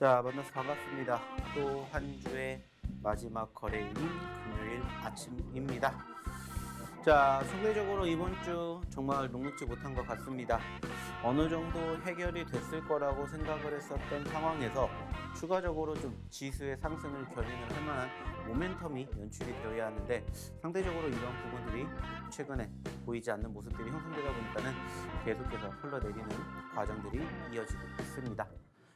자, 만나서 반갑습니다. 또 한 주의 마지막 거래일인 금요일 아침입니다. 자, 상대적으로 이번 주 정말 녹록지 못한 것 같습니다. 어느 정도 해결이 됐을 거라고 생각을 했었던 상황에서 추가적으로 좀 지수의 상승을 견인을 할 만한 모멘텀이 연출이 되어야 하는데 상대적으로 이런 부분들이 최근에 보이지 않는 모습들이 형성되다 보니까는 계속해서 흘러내리는 과정들이 이어지고 있습니다.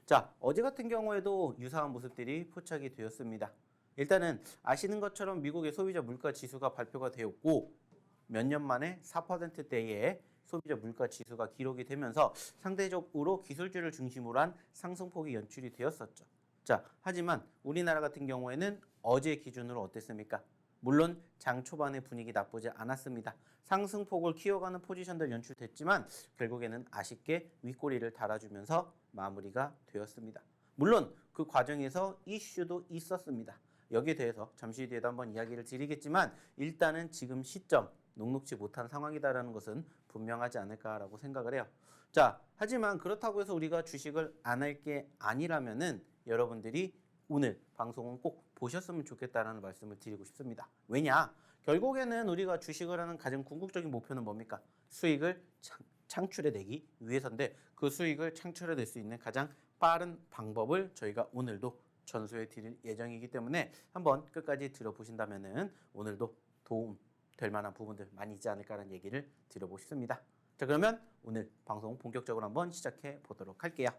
자, 어제 같은 경우에도 유사한 모습들이 포착이 되었습니다. 일단은 아시는 것처럼 미국의 소비자 물가 지수가 발표가 되었고 몇 년 만에 4%대의 소비자 물가 지수가 기록이 되면서 상대적으로 기술주를 중심으로 한 상승폭이 연출이 되었었죠. 자, 하지만 우리나라 같은 경우에는 어제 기준으로 어땠습니까? 물론 장 초반의 분위기 나쁘지 않았습니다. 상승폭을 키워가는 포지션들 연출됐지만 결국에는 아쉽게 윗꼬리를 달아주면서 마무리가 되었습니다. 물론 그 과정에서 이슈도 있었습니다. 여기에 대해서 잠시 뒤에도 한번 이야기를 드리겠지만 일단은 지금 시점 녹록지 못한 상황이다라는 것은 분명하지 않을까라고 생각을 해요. 자, 하지만 그렇다고 해서 우리가 주식을 안 할 게 아니라면은 여러분들이 오늘 방송은 꼭 보셨으면 좋겠다라는 말씀을 드리고 싶습니다. 왜냐? 결국에는 우리가 주식을 하는 가장 궁극적인 목표는 뭡니까? 수익을 창출해내기 위해서인데 그 수익을 창출해낼 수 있는 가장 빠른 방법을 저희가 오늘도 전수해 드릴 예정이기 때문에 한번 끝까지 들어보신다면은 오늘도 도움 될 만한 부분들 많이 있지 않을까라는 얘기를 드려보고 싶습니다. 자, 그러면 오늘 방송 본격적으로 한번 시작해 보도록 할게요.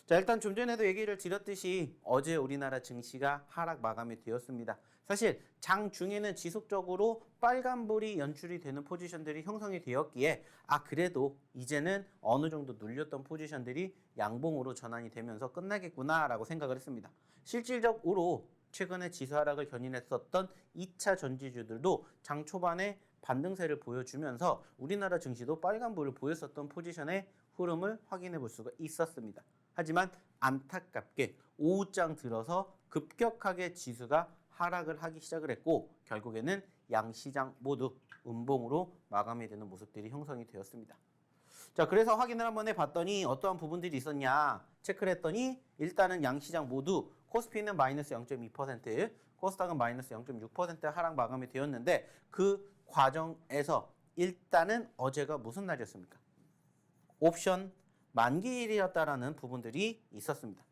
자, 일단 좀 전에도 얘기를 드렸듯이 어제 우리나라 증시가 하락 마감이 되었습니다. 사실 장중에는 지속적으로 빨간불이 연출이 되는 포지션들이 형성이 되었기에 그래도 이제는 어느 정도 눌렸던 포지션들이 양봉으로 전환이 되면서 끝나겠구나라고 생각을 했습니다. 실질적으로 최근에 지수 하락을 견인했었던 2차 전지주들도 장 초반에 반등세를 보여주면서 우리나라 증시도 빨간불을 보였었던 포지션의 흐름을 확인해 볼 수가 있었습니다. 하지만 안타깝게 오후장 들어서 급격하게 지수가 하락을 하기 시작을 했고 결국에는 양시장 모두 음봉으로 마감이 되는 모습들이 형성이 되었습니다. 자, 그래서 확인을 한번 해봤더니 어떠한 부분들이 있었냐 체크를 했더니 일단은 양시장 모두 코스피는 마이너스 0.2%, 코스닥은 마이너스 0.6% 하락 마감이 되었는데 그 과정에서 일단은 어제가 무슨 날이었습니까? 옵션 만기일이었다라는 부분들이 있었습니다.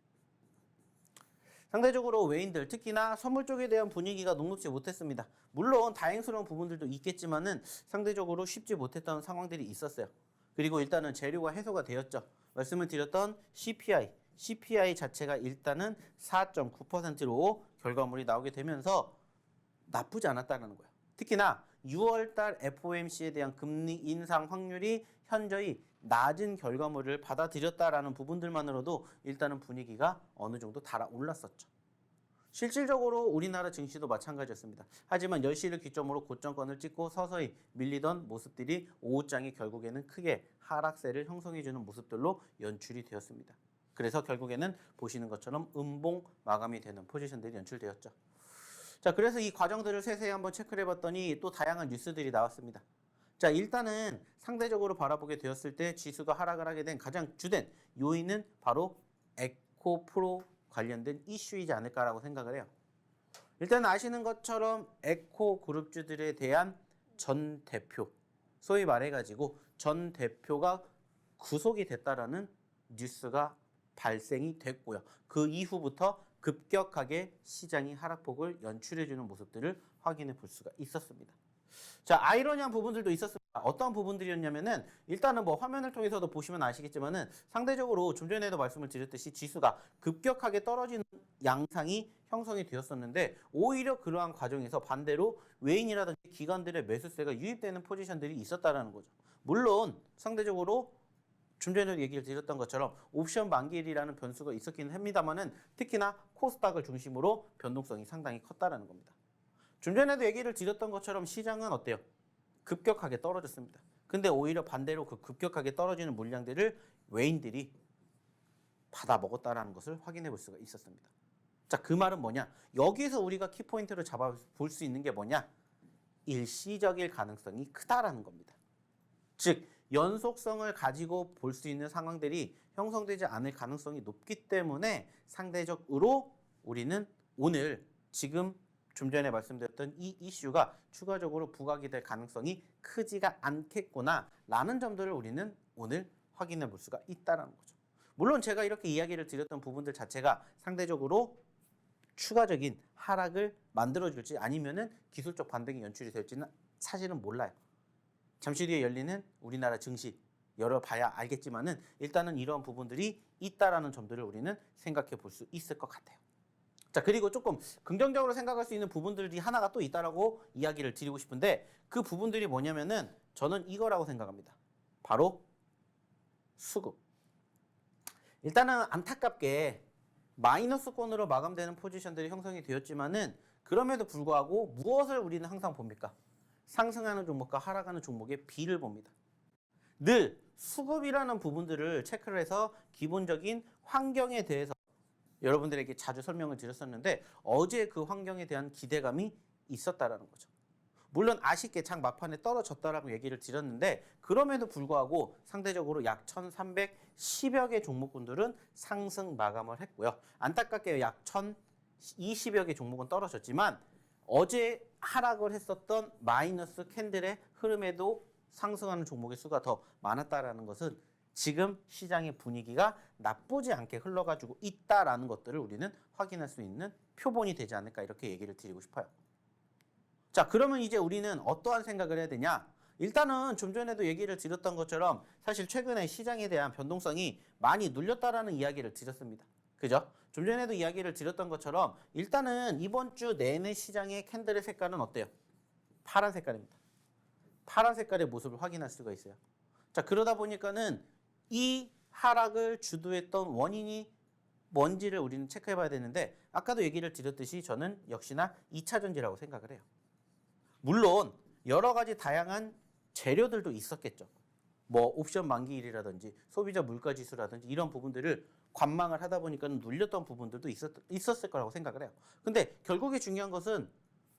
상대적으로 외인들 특히나 선물 쪽에 대한 분위기가 녹록지 못했습니다. 물론 다행스러운 부분들도 있겠지만은 상대적으로 쉽지 못했던 상황들이 있었어요. 그리고 일단은 재료가 해소가 되었죠. 말씀을 드렸던 CPI 자체가 일단은 4.9%로 결과물이 나오게 되면서 나쁘지 않았다는 거예요. 특히나 6월달 FOMC에 대한 금리 인상 확률이 현저히 낮은 결과물을 받아들였다라는 부분들만으로도 일단은 분위기가 어느 정도 달아올랐었죠. 실질적으로 우리나라 증시도 마찬가지였습니다. 하지만 10시를 기점으로 고점권을 찍고 서서히 밀리던 모습들이 오후장에 결국에는 크게 하락세를 형성해주는 모습들로 연출이 되었습니다. 그래서 결국에는 보시는 것처럼 음봉 마감이 되는 포지션들이 연출되었죠. 자, 그래서 이 과정들을 세세히 한번 체크를 해봤더니 또 다양한 뉴스들이 나왔습니다. 자, 일단은 상대적으로 바라보게 되었을 때 지수가 하락을 하게 된 가장 주된 요인은 바로 에코프로 관련된 이슈이지 않을까라고 생각을 해요. 일단 아시는 것처럼 에코 그룹주들에 대한 전 대표, 소위 말해가지고 전 대표가 구속이 됐다라는 뉴스가 발생이 됐고요. 그 이후부터 급격하게 시장이 하락폭을 연출해주는 모습들을 확인해 볼 수가 있었습니다. 자, 아이러니한 부분들도 있었습니다. 어떤 부분들이었냐면은 일단은 뭐 화면을 통해서도 보시면 아시겠지만은 상대적으로 좀 전에도 말씀을 드렸듯이 지수가 급격하게 떨어지는 양상이 형성이 되었었는데 오히려 그러한 과정에서 반대로 외인이라든지 기관들의 매수세가 유입되는 포지션들이 있었다라는 거죠. 물론 상대적으로 좀 전에도 얘기를 드렸던 것처럼 옵션 만기일이라는 변수가 있었긴 합니다만은 특히나 코스닥을 중심으로 변동성이 상당히 컸다라는 겁니다. 좀 전에도 얘기를 드렸던 것처럼 시장은 어때요? 급격하게 떨어졌습니다. 근데 오히려 반대로 그 급격하게 떨어지는 물량들을 외인들이 받아 먹었다라는 것을 확인해 볼 수가 있었습니다. 자, 그 말은 뭐냐? 여기서 우리가 키포인트를 잡아 볼 수 있는 게 뭐냐? 일시적일 가능성이 크다라는 겁니다. 즉 연속성을 가지고 볼 수 있는 상황들이 형성되지 않을 가능성이 높기 때문에 상대적으로 우리는 오늘 지금 좀 전에 말씀드렸던 이 이슈가 추가적으로 부각이 될 가능성이 크지가 않겠구나 라는 점들을 우리는 오늘 확인해 볼 수가 있다는 거죠. 물론 제가 이렇게 이야기를 드렸던 부분들 자체가 상대적으로 추가적인 하락을 만들어줄지 아니면은 기술적 반등이 연출이 될지는 사실은 몰라요. 잠시 뒤에 열리는 우리나라 증시 열어봐야 알겠지만은 일단은 이런 부분들이 있다라는 점들을 우리는 생각해 볼 수 있을 것 같아요. 자, 그리고 조금 긍정적으로 생각할 수 있는 부분들이 하나가 또 있다라고 이야기를 드리고 싶은데 그 부분들이 뭐냐면은 저는 이거라고 생각합니다. 바로 수급. 일단은 안타깝게 마이너스권으로 마감되는 포지션들이 형성이 되었지만은 그럼에도 불구하고 무엇을 우리는 항상 봅니까? 상승하는 종목과 하락하는 종목의 비를 봅니다. 늘 수급이라는 부분들을 체크를 해서 기본적인 환경에 대해서 여러분들에게 자주 설명을 드렸었는데 어제 그 환경에 대한 기대감이 있었다라는 거죠. 물론 아쉽게 장 막판에 떨어졌다라고 얘기를 드렸는데 그럼에도 불구하고 상대적으로 약 1310여 개 종목군들은 상승 마감을 했고요. 안타깝게 약 1020여 개 종목은 떨어졌지만 어제 하락을 했었던 마이너스 캔들의 흐름에도 상승하는 종목의 수가 더 많았다라는 것은 지금 시장의 분위기가 나쁘지 않게 흘러가지고 있다라는 것들을 우리는 확인할 수 있는 표본이 되지 않을까 이렇게 얘기를 드리고 싶어요. 자, 그러면 이제 우리는 어떠한 생각을 해야 되냐? 일단은 좀 전에도 얘기를 드렸던 것처럼 사실 최근에 시장에 대한 변동성이 많이 눌렸다라는 이야기를 드렸습니다. 그죠? 좀 전에도 이야기를 드렸던 것처럼 일단은 이번 주 내내 시장의 캔들의 색깔은 어때요? 파란 색깔입니다. 파란 색깔의 모습을 확인할 수가 있어요. 자, 그러다 보니까는 이 하락을 주도했던 원인이 뭔지를 우리는 체크해 봐야 되는데 아까도 얘기를 드렸듯이 저는 역시나 2차전지라고 생각을 해요. 물론 여러 가지 다양한 재료들도 있었겠죠. 뭐 옵션 만기일이라든지 소비자 물가지수라든지 이런 부분들을 관망을 하다 보니까 눌렸던 부분들도 있었을 거라고 생각을 해요. 근데 결국에 중요한 것은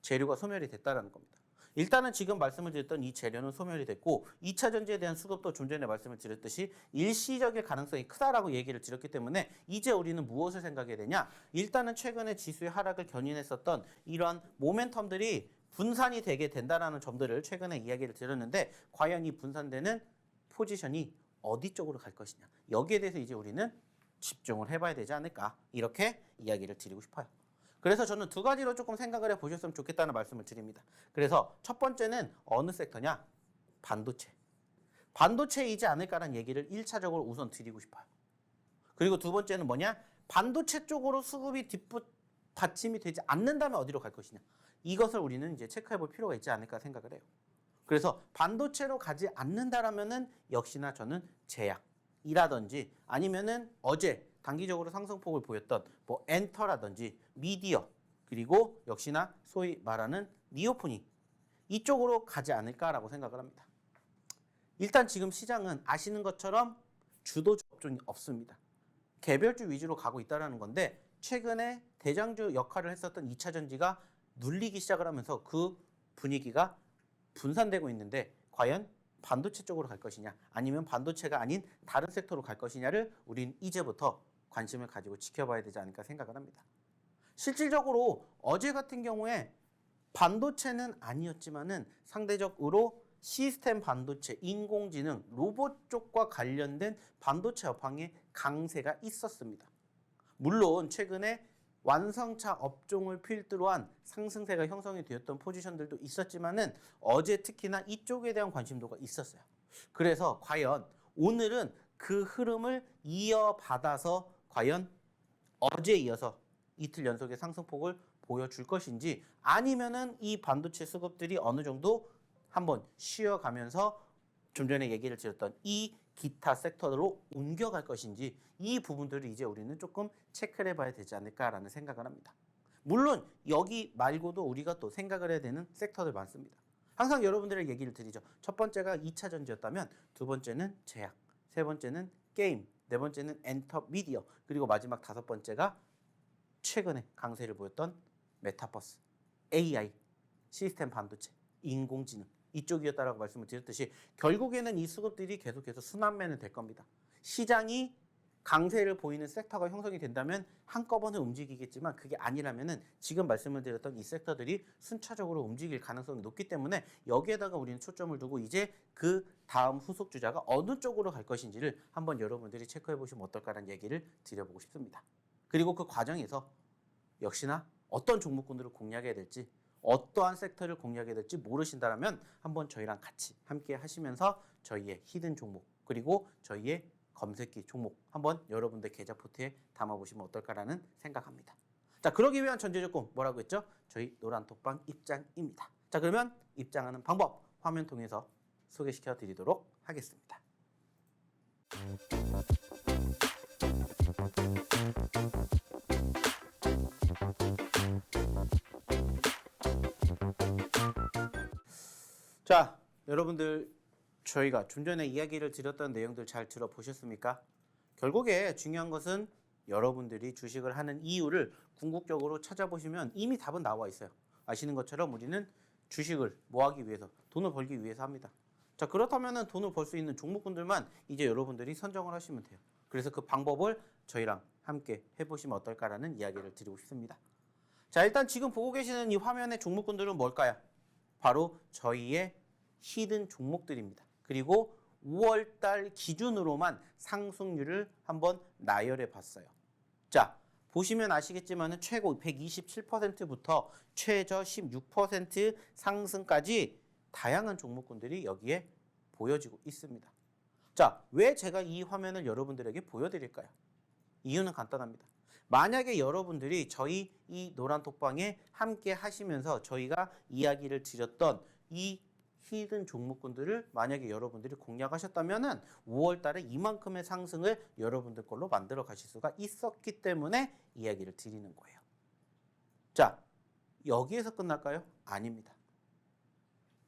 재료가 소멸이 됐다는 겁니다. 일단은 지금 말씀을 드렸던 이 재료는 소멸이 됐고 2차 전지에 대한 수급도 좀 전에 말씀을 드렸듯이 일시적일 가능성이 크다라고 얘기를 드렸기 때문에 이제 우리는 무엇을 생각해야 되냐? 일단은 최근에 지수의 하락을 견인했었던 이러한 모멘텀들이 분산이 되게 된다라는 점들을 최근에 이야기를 드렸는데 과연 이 분산되는 포지션이 어디 쪽으로 갈 것이냐? 여기에 대해서 이제 우리는 집중을 해봐야 되지 않을까? 이렇게 이야기를 드리고 싶어요. 그래서 저는 두 가지로 조금 생각을 해보셨으면 좋겠다는 말씀을 드립니다. 그래서 첫 번째는 어느 sek터냐? 반도체. 반도체이지 않을까라는 얘기를 1차적으로 우선 드리고 싶어요. 그리고 두 번째는 뭐냐? 반도체 쪽으로 수급이 뒷받침이 되지 않는다면 어디로 갈 것이냐? 이것을 우리는 이제 체크해 볼 필요가 있지 않을까 생각을 해요. 그래서 반도체로 가지 않는다라면은 역시나 저는 제약이라든지 아니면은 어제 단기적으로 상승폭을 보였던 뭐 엔터라든지 미디어 그리고 역시나 소위 말하는 니오포니 이쪽으로 가지 않을까라고 생각을 합니다. 일단 지금 시장은 아시는 것처럼 주도주 업종이 없습니다. 개별주 위주로 가고 있다는 건데 최근에 대장주 역할을 했었던 2차 전지가 눌리기 시작을 하면서 그 분위기가 분산되고 있는데 과연 반도체 쪽으로 갈 것이냐 아니면 반도체가 아닌 다른 섹터로 갈 것이냐를 우린 이제부터 관심을 가지고 지켜봐야 되지 않을까 생각을 합니다. 실질적으로 어제 같은 경우에 반도체는 아니었지만은 상대적으로 시스템 반도체, 인공지능, 로봇 쪽과 관련된 반도체 업황에 강세가 있었습니다. 물론 최근에 완성차 업종을 필두로 한 상승세가 형성이 되었던 포지션들도 있었지만은 어제 특히나 이쪽에 대한 관심도가 있었어요. 그래서 과연 오늘은 그 흐름을 이어받아서 과연 어제에 이어서 이틀 연속의 상승폭을 보여줄 것인지 아니면은 이 반도체 수급들이 어느 정도 한번 쉬어가면서 좀 전에 얘기를 드렸던 이 기타 섹터로 옮겨갈 것인지 이 부분들을 이제 우리는 조금 체크를 해봐야 되지 않을까라는 생각을 합니다. 물론 여기 말고도 우리가 또 생각을 해야 되는 섹터들 많습니다. 항상 여러분들의 얘기를 드리죠. 첫 번째가 2차 전지였다면 두 번째는 제약, 세 번째는 게임, 네 번째는 엔터 미디어, 그리고 마지막 다섯 번째가 최근에 강세를 보였던 메타버스, AI, 시스템 반도체, 인공지능 이쪽이었다라고 말씀을 드렸듯이 결국에는 이 수급들이 계속해서 순환매는 될 겁니다. 시장이 강세를 보이는 섹터가 형성이 된다면 한꺼번에 움직이겠지만 그게 아니라면은 지금 말씀을 드렸던 이 섹터들이 순차적으로 움직일 가능성이 높기 때문에 여기에다가 우리는 초점을 두고 이제 그 다음 후속 주자가 어느 쪽으로 갈 것인지를 한번 여러분들이 체크해 보시면 어떨까라는 얘기를 드려보고 싶습니다. 그리고 그 과정에서 역시나 어떤 종목군들을 공략해야 될지 어떠한 섹터를 공략해야 될지 모르신다면 한번 저희랑 같이 함께 하시면서 저희의 히든 종목 그리고 저희의 검색기 종목 한번 여러분들 계좌 포트에 담아보시면 어떨까라는 생각합니다. 자, 그러기 위한 전제 조건 뭐라고 했죠? 저희 노란톡방 입장입니다. 자, 그러면 입장하는 방법 화면 통해서 소개시켜 드리도록 하겠습니다. 자, 여러분들 저희가 좀 전에 이야기를 드렸던 내용들 잘 들어보셨습니까? 결국에 중요한 것은 여러분들이 주식을 하는 이유를 궁극적으로 찾아보시면 이미 답은 나와 있어요. 아시는 것처럼 우리는 주식을 뭐 하기 위해서, 돈을 벌기 위해서 합니다. 자, 그렇다면 돈을 벌 수 있는 종목군들만 이제 여러분들이 선정을 하시면 돼요. 그래서 그 방법을 저희랑 함께 해보시면 어떨까라는 이야기를 드리고 싶습니다. 자, 일단 지금 보고 계시는 이 화면의 종목군들은 뭘까요? 바로 저희의 히든 종목들입니다. 그리고 5월달 기준으로만 상승률을 한번 나열해 봤어요. 자, 보시면 아시겠지만 최고 127%부터 최저 16% 상승까지 다양한 종목군들이 여기에 보여지고 있습니다. 자, 왜 제가 이 화면을 여러분들에게 보여드릴까요? 이유는 간단합니다. 만약에 여러분들이 저희 이 노란톡방에 함께 하시면서 저희가 이야기를 드렸던 이 히든 종목군들을 만약에 여러분들이 공략하셨다면은 5월 달에 이만큼의 상승을 여러분들 걸로 만들어 가실 수가 있었기 때문에 이야기를 드리는 거예요. 자, 여기에서 끝날까요? 아닙니다.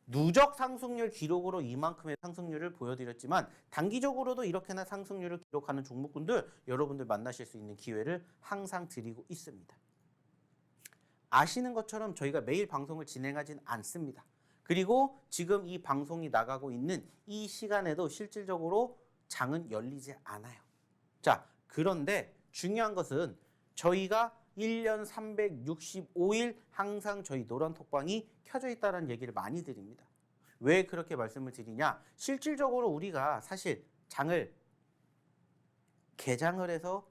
누적 상승률 기록으로 이만큼의 상승률을 보여드렸지만 단기적으로도 이렇게나 상승률을 기록하는 종목군들 여러분들 만나실 수 있는 기회를 항상 드리고 있습니다. 아시는 것처럼 저희가 매일 방송을 진행하진 않습니다. 그리고 지금 이 방송이 나가고 있는 이 시간에도 실질적으로 장은 열리지 않아요. 자, 그런데 중요한 것은 저희가 1년 365일 항상 저희 노란톡방이 켜져 있다는 얘기를 많이 드립니다. 왜 그렇게 말씀을 드리냐? 실질적으로 우리가 사실 장을 개장을 해서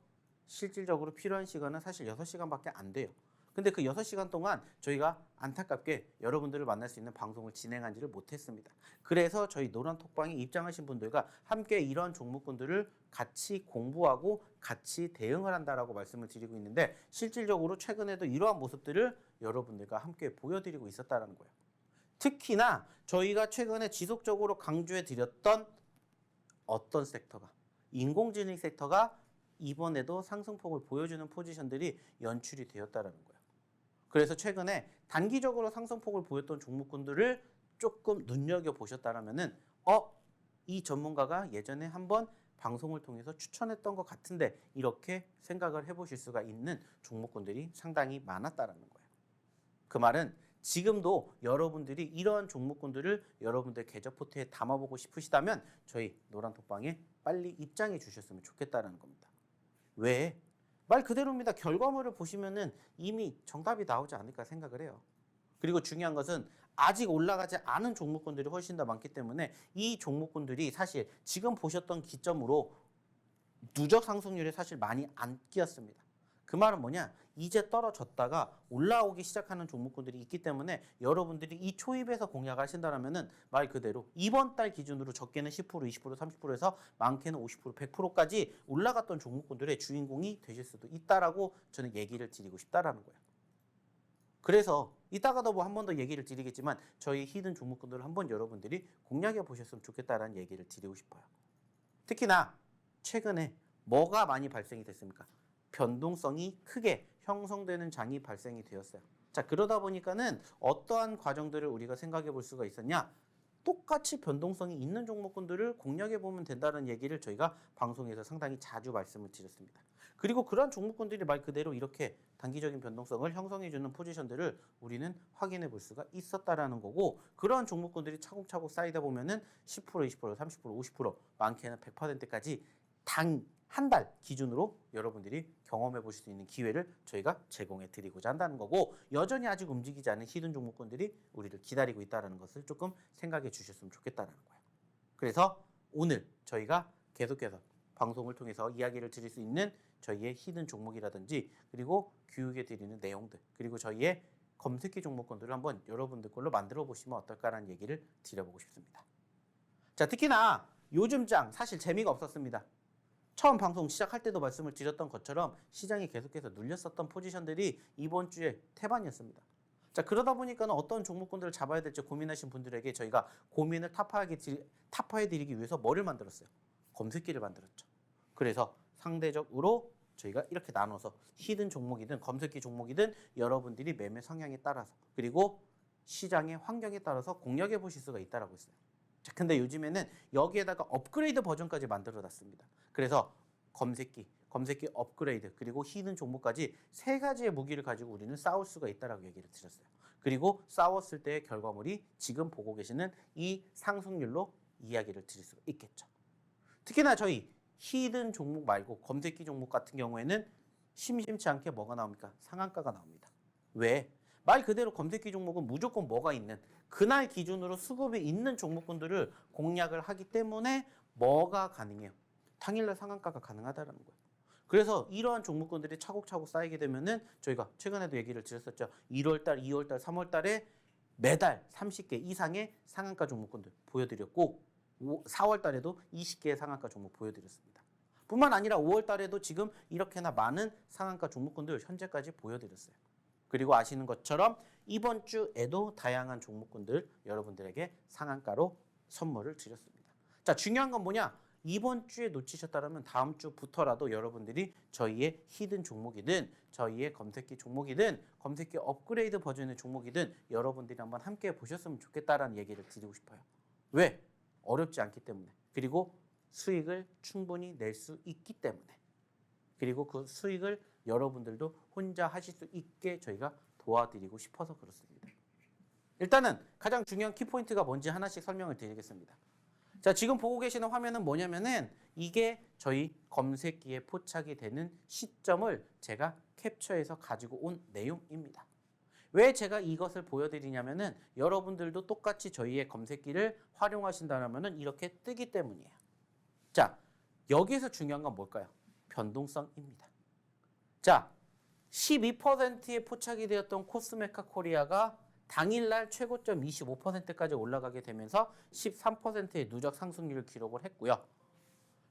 실질적으로 필요한 시간은 사실 6시간밖에 안 돼요. 근데 그 6시간 동안 저희가 안타깝게 여러분들을 만날 수 있는 방송을 진행하지를 못했습니다. 그래서 저희 노란톡방에 입장하신 분들과 함께 이러한 종목군들을 같이 공부하고 같이 대응을 한다라고 말씀을 드리고 있는데 실질적으로 최근에도 이러한 모습들을 여러분들과 함께 보여드리고 있었다는 거예요. 특히나 저희가 최근에 지속적으로 강조해 드렸던 어떤 섹터가 인공지능 섹터가 이번에도 상승폭을 보여주는 포지션들이 연출이 되었다는 거예요. 그래서 최근에 단기적으로 상승폭을 보였던 종목군들을 조금 눈여겨보셨다라면은 이 전문가가 예전에 한번 방송을 통해서 추천했던 것 같은데 이렇게 생각을 해보실 수가 있는 종목군들이 상당히 많았다라는 거예요. 그 말은 지금도 여러분들이 이러한 종목군들을 여러분들 계좌 포트에 담아보고 싶으시다면 저희 노란톡방에 빨리 입장해 주셨으면 좋겠다는 겁니다. 왜? 말 그대로입니다. 결과물을 보시면은 이미 정답이 나오지 않을까 생각을 해요. 그리고 중요한 것은 아직 올라가지 않은 종목군들이 훨씬 더 많기 때문에 이 종목군들이 사실 지금 보셨던 기점으로 누적 상승률에 사실 많이 안 끼었습니다. 그 말은 뭐냐? 이제 떨어졌다가 올라오기 시작하는 종목군들이 있기 때문에 여러분들이 이 초입에서 공략하신다면은 말 그대로 이번 달 기준으로 적게는 10%, 20%, 30%에서 많게는 50%, 100%까지 올라갔던 종목군들의 주인공이 되실 수도 있다라고 저는 얘기를 드리고 싶다라는 거예요. 그래서 이따가도 뭐 한 번 더 얘기를 드리겠지만 저희 히든 종목군들을 한번 여러분들이 공략해 보셨으면 좋겠다라는 얘기를 드리고 싶어요. 특히나 최근에 뭐가 많이 발생이 됐습니까? 변동성이 크게 형성되는 장이 발생이 되었어요. 자, 그러다 보니까는 어떠한 과정들을 우리가 생각해 볼 수가 있었냐? 똑같이 변동성이 있는 종목군들을 공략해 보면 된다는 얘기를 저희가 방송에서 상당히 자주 말씀을 드렸습니다. 그리고 그런 종목군들이 말 그대로 이렇게 단기적인 변동성을 형성해 주는 포지션들을 우리는 확인해 볼 수가 있었다라는 거고 그런 종목군들이 차곡차곡 쌓이다 보면은 10%, 20%, 30%, 50%, 많게는 100%까지 단 한 달 기준으로 여러분들이 경험해 보실 수 있는 기회를 저희가 제공해 드리고자 한다는 거고, 여전히 아직 움직이지 않은 히든 종목군들이 우리를 기다리고 있다는 것을 조금 생각해 주셨으면 좋겠다는 거예요. 그래서 오늘 저희가 계속해서 방송을 통해서 이야기를 드릴 수 있는 저희의 히든 종목이라든지, 그리고 교육해 드리는 내용들, 그리고 저희의 검색기 종목군들을 한번 여러분들 걸로 만들어 보시면 어떨까라는 얘기를 드려보고 싶습니다. 자, 특히나 요즘 장 사실 재미가 없었습니다. 처음 방송 시작할 때도 말씀을 드렸던 것처럼 시장이 계속해서 눌렸었던 포지션들이 이번 주에 태반이었습니다. 자, 그러다 보니까는 어떤 종목군들을 잡아야 될지 고민하신 분들에게 저희가 고민을 타파해 드리기 위해서 뭐를 만들었어요? 검색기를 만들었죠. 그래서 상대적으로 저희가 이렇게 나눠서 히든 종목이든 검색기 종목이든 여러분들이 매매 성향에 따라서, 그리고 시장의 환경에 따라서 공략해 보실 수가 있다라고 했어요. 자, 근데 요즘에는 여기에다가 업그레이드 버전까지 만들어 놨습니다. 그래서 검색기 업그레이드, 그리고 히든 종목까지 세 가지의 무기를 가지고 우리는 싸울 수가 있다라고 얘기를 드렸어요. 그리고 싸웠을 때의 결과물이 지금 보고 계시는 이 상승률로 이야기를 드릴 수가 있겠죠. 특히나 저희 히든 종목 말고 검색기 종목 같은 경우에는 심심치 않게 뭐가 나옵니까? 상한가가 나옵니다. 왜? 말 그대로 검색기 종목은 무조건 뭐가 있는, 그날 기준으로 수급이 있는 종목군들을 공략을 하기 때문에 뭐가 가능해요? 당일날 상한가가 가능하다는 거예요. 그래서 이러한 종목군들이 차곡차곡 쌓이게 되면은 저희가 최근에도 얘기를 드렸었죠. 1월달, 2월달, 3월달에 매달 30개 이상의 상한가 종목군들 보여드렸고, 4월달에도 20개의 상한가 종목 보여드렸습니다. 뿐만 아니라 5월달에도 지금 이렇게나 많은 상한가 종목군들 현재까지 보여드렸어요. 그리고 아시는 것처럼 이번 주에도 다양한 종목군들 여러분들에게 상한가로 선물을 드렸습니다. 자, 중요한 건 뭐냐? 이번 주에 놓치셨다면 다음 주부터라도 여러분들이 저희의 히든 종목이든 저희의 검색기 종목이든 검색기 업그레이드 버전의 종목이든 여러분들이 한번 함께 보셨으면 좋겠다라는 얘기를 드리고 싶어요. 왜? 어렵지 않기 때문에, 그리고 수익을 충분히 낼 수 있기 때문에, 그리고 그 수익을 여러분들도 혼자 하실 수 있게 저희가 도와드리고 싶어서 그렇습니다. 일단은 가장 중요한 키포인트가 뭔지 하나씩 설명을 드리겠습니다. 자, 지금 보고 계시는 화면은 뭐냐면은 이게 저희 검색기에 포착이 되는 시점을 제가 캡처해서 가지고 온 내용입니다. 왜 제가 이것을 보여드리냐면은 여러분들도 똑같이 저희의 검색기를 활용하신다면은 이렇게 뜨기 때문이에요. 자, 여기에서 중요한 건 뭘까요? 변동성입니다. 자, 12%에 포착이 되었던 코스메카 코리아가 당일날 최고점 25%까지 올라가게 되면서 13%의 누적 상승률을 기록을 했고요.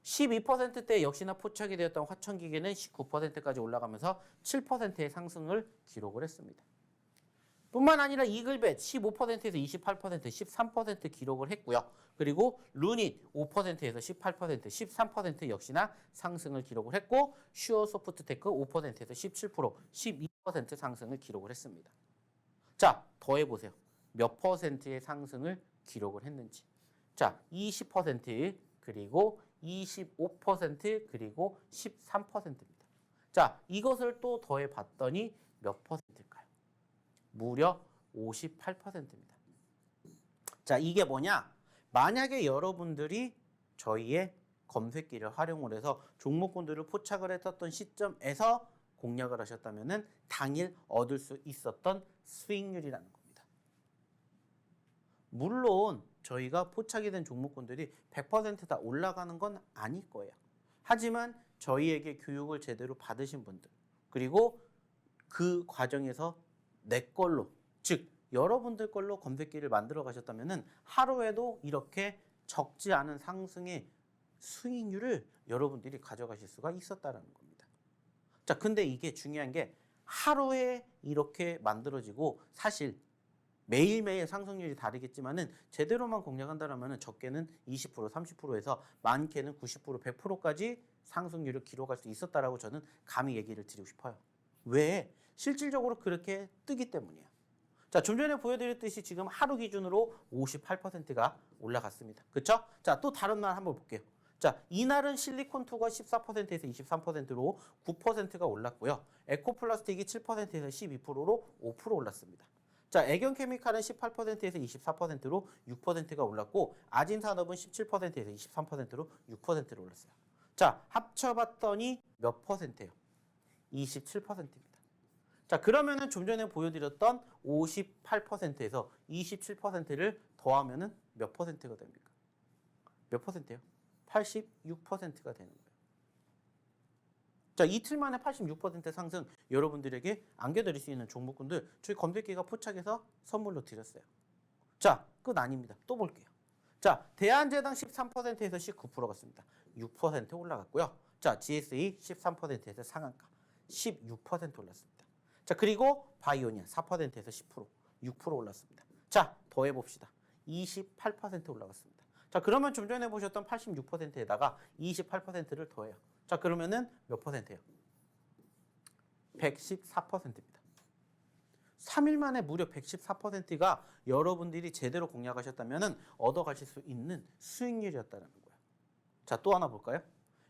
12%대 역시나 포착이 되었던 화천기계는 19%까지 올라가면서 7%의 상승을 기록을 했습니다. 뿐만 아니라 이글벳 15%에서 28%, 13% 기록을 했고요. 그리고 루닛 5%에서 18%, 13% 역시나 상승을 기록을 했고, 슈어소프트테크 5%에서 17%, 12% 상승을 기록을 했습니다. 자, 더해보세요. 몇 퍼센트의 상승을 기록을 했는지. 자, 20%, 그리고 25%, 그리고 13%입니다. 자, 이것을 또 더해봤더니 몇 퍼센트일까요? 무려 58%입니다. 자, 이게 뭐냐? 만약에 여러분들이 저희의 검색기를 활용을 해서 종목군들을 포착을 했었던 시점에서 공략을 하셨다면 당일 얻을 수 있었던 수익률이라는 겁니다. 물론 저희가 포착이 된 종목군들이 100% 다 올라가는 건 아닐 거예요. 하지만 저희에게 교육을 제대로 받으신 분들, 그리고 그 과정에서 내 걸로, 즉 여러분들 걸로 검색기를 만들어 가셨다면 하루에도 이렇게 적지 않은 상승의 수익률을 여러분들이 가져가실 수가 있었다는 겁니다. 자, 근데 이게 중요한 게 하루에 이렇게 만들어지고, 사실 매일매일 상승률이 다르겠지만은 제대로만 공략한다면 적게는 20%, 30%에서 많게는 90%, 100%까지 상승률을 기록할 수 있었다라고 저는 감히 얘기를 드리고 싶어요. 왜? 실질적으로 그렇게 뜨기 때문이에요. 자, 좀 전에 보여드렸듯이 지금 하루 기준으로 58%가 올라갔습니다. 그렇죠? 자, 또 다른 날 한번 볼게요. 자, 이날은 실리콘2가 14%에서 23%로 9%가 올랐고요. 에코플라스틱이 7%에서 12%로 5% 올랐습니다. 자, 애경케미칼은 18%에서 24%로 6%가 올랐고, 아진산업은 17%에서 23%로 6%로 올랐어요. 자, 합쳐봤더니 몇 퍼센트예요? 27%입니다. 자, 그러면은 좀 전에 보여드렸던 58%에서 27%를 더하면은 몇 퍼센트가 됩니까? 몇 퍼센트예요? 86%가 되는 거예요. 자, 이틀 만에 86% 상승, 여러분들에게 안겨드릴 수 있는 종목군들 저희 검색기가 포착해서 선물로 드렸어요. 자, 끝 아닙니다. 또 볼게요. 자, 대한제당 13%에서 19% 갔습니다. 6% 올라갔고요. 자, GSE 13%에서 상한가 16% 올랐습니다. 자, 그리고 바이오니아 4%에서 10%, 6% 올랐습니다. 자, 더해봅시다. 28% 올라갔습니다. 자, 그러면 좀 전에 보셨던 86%에다가 28%를 더해요. 자, 그러면은 몇 퍼센트예요? 114%입니다. 3일 만에 무려 114%가 여러분들이 제대로 공략하셨다면 얻어가실 수 있는 수익률이었다는 거예요. 자, 또 하나 볼까요?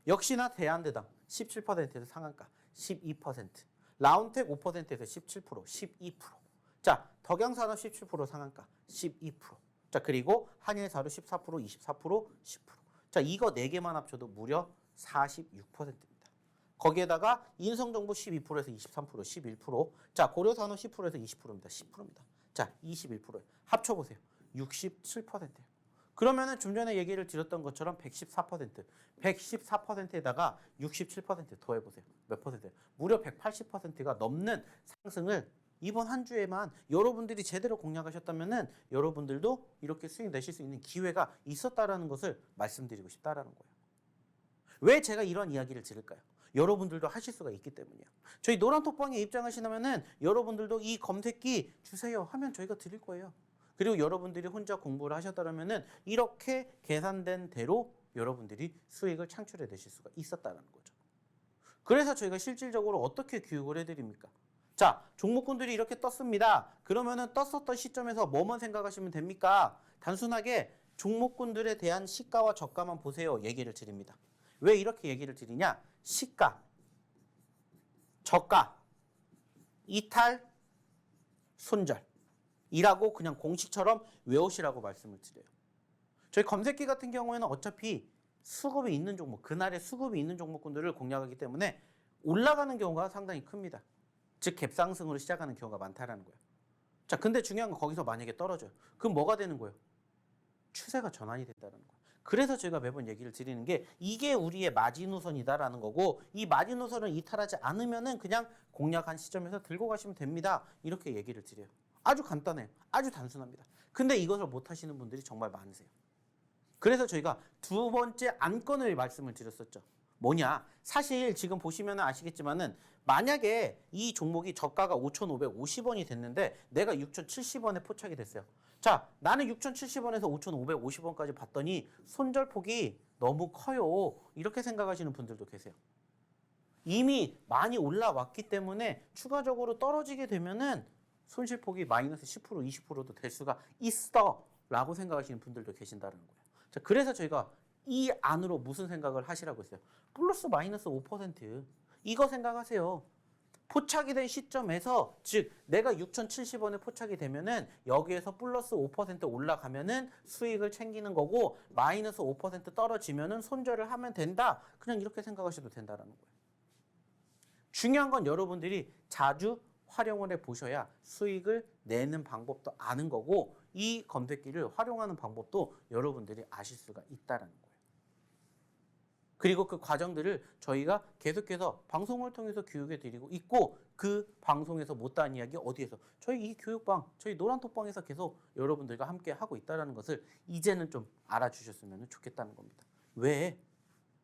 역시나 대한대당 17%에서 상한가 12%, 라운텍 5%에서 17%, 12%. 자, 덕양산업 17% 상한가 12%. 자, 그리고 한일사료 14%, 24%, 10%. 자, 이거 4개만 합쳐도 무려 46%입니다. 거기에다가 인성정보 12%에서 23%, 11%. 자, 고려산업 10%에서 20%입니다. 10%입니다. 자, 21%. 합쳐보세요. 67%예요. 그러면은 좀 전에 얘기를 드렸던 것처럼 114%, 114%에다가 67% 더해보세요. 몇 퍼센트예요? 무려 180%가 넘는 상승을 이번 한 주에만 여러분들이 제대로 공략하셨다면은 여러분들도 이렇게 수익 내실 수 있는 기회가 있었다라는 것을 말씀드리고 싶다라는 거예요. 왜 제가 이런 이야기를 드릴까요? 여러분들도 하실 수가 있기 때문이에요. 저희 노란톡방에 입장하시려면은 여러분들도 이 검색기 주세요 하면 저희가 드릴 거예요. 그리고 여러분들이 혼자 공부를 하셨다면은 이렇게 계산된 대로 여러분들이 수익을 창출해 내실 수가 있었다는 거죠. 그래서 저희가 실질적으로 어떻게 교육을 해드립니까? 자, 종목군들이 이렇게 떴습니다. 그러면은 떴었던 시점에서 뭐만 생각하시면 됩니까? 단순하게 종목군들에 대한 시가와 저가만 보세요. 얘기를 드립니다. 왜 이렇게 얘기를 드리냐? 시가, 저가, 이탈, 손절 이라고 그냥 공식처럼 외우시라고 말씀을 드려요. 저희 검색기 같은 경우에는 어차피 수급이 있는 종목, 그날의 수급이 있는 종목군들을 공략하기 때문에 올라가는 경우가 상당히 큽니다. 즉 갭상승으로 시작하는 경우가 많다라는 거예요. 자, 근데 중요한 건 거기서 만약에 떨어져요. 그럼 뭐가 되는 거예요? 추세가 전환이 된다는 거예요. 그래서 제가 매번 얘기를 드리는 게 이게 우리의 마지노선이다라는 거고, 이 마지노선을 이탈하지 않으면은 그냥 공략한 시점에서 들고 가시면 됩니다. 이렇게 얘기를 드려요. 아주 간단해요. 아주 단순합니다. 근데 이것을 못 하시는 분들이 정말 많으세요. 그래서 저희가 두 번째 안건을 말씀을 드렸었죠. 뭐냐? 사실 지금 보시면 아시겠지만은 만약에 이 종목이 저가가 5,550원이 됐는데 내가 6,070원에 포착이 됐어요. 자, 나는 6,070원에서 5,550원까지 봤더니 손절폭이 너무 커요. 이렇게 생각하시는 분들도 계세요. 이미 많이 올라왔기 때문에 추가적으로 떨어지게 되면은 손실폭이 마이너스 10%, 20%도 될 수가 있어 라고 생각하시는 분들도 계신다는 거예요. 자, 그래서 저희가 이 안으로 무슨 생각을 하시라고 했어요? 플러스 마이너스 5% 이거 생각하세요. 포착이 된 시점에서, 즉 내가 6,070원에 포착이 되면은 여기에서 플러스 5% 올라가면은 수익을 챙기는 거고, 마이너스 5% 떨어지면은 손절을 하면 된다. 그냥 이렇게 생각하셔도 된다라는 거예요. 중요한 건 여러분들이 자주 활용을 해 보셔야 수익을 내는 방법도 아는 거고, 이 검색기를 활용하는 방법도 여러분들이 아실 수가 있다는 거예요. 그리고 그 과정들을 저희가 계속해서 방송을 통해서 교육해 드리고 있고, 그 방송에서 못다한 이야기 어디에서? 저희 이 교육방, 저희 노란톡방에서 계속 여러분들과 함께 하고 있다는 것을 이제는 좀 알아주셨으면 좋겠다는 겁니다. 왜?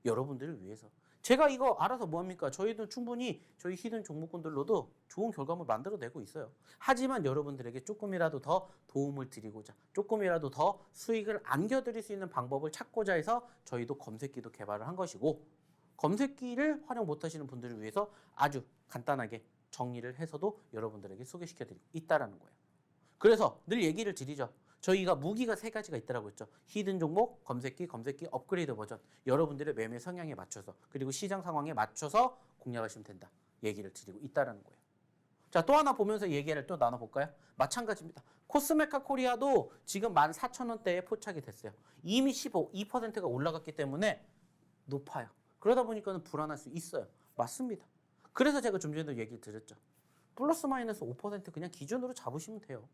여러분들을 위해서. 제가 이거 알아서 뭐합니까? 저희도 충분히 저희 히든 종목군들로도 좋은 결과물 만들어내고 있어요. 하지만 여러분들에게 조금이라도 더 도움을 드리고자, 조금이라도 더 수익을 안겨드릴 수 있는 방법을 찾고자 해서 저희도 검색기도 개발을 한 것이고, 검색기를 활용 못하시는 분들을 위해서 아주 간단하게 정리를 해서도 여러분들에게 소개시켜드리고 있다는 거예요. 그래서 늘 얘기를 드리죠. 저희가 무기가 3가지가 있다고 했죠. 히든 종목, 검색기 업그레이드 버전. 여러분들의 매매 성향에 맞춰서, 그리고 시장 상황에 맞춰서 공략하시면 된다. 얘기를 드리고 있다는 거예요. 자, 또 하나 보면서 얘기를 또 나눠볼까요? 마찬가지입니다. 코스메카 코리아도 지금 14,000원대에 포착이 됐어요. 이미 2%가 올라갔기 때문에 높아요. 그러다 보니까는 불안할 수 있어요. 맞습니다. 그래서 제가 좀 전에도 얘기 드렸죠. 플러스 마이너스 5% 그냥 기준으로 잡으시면 돼요.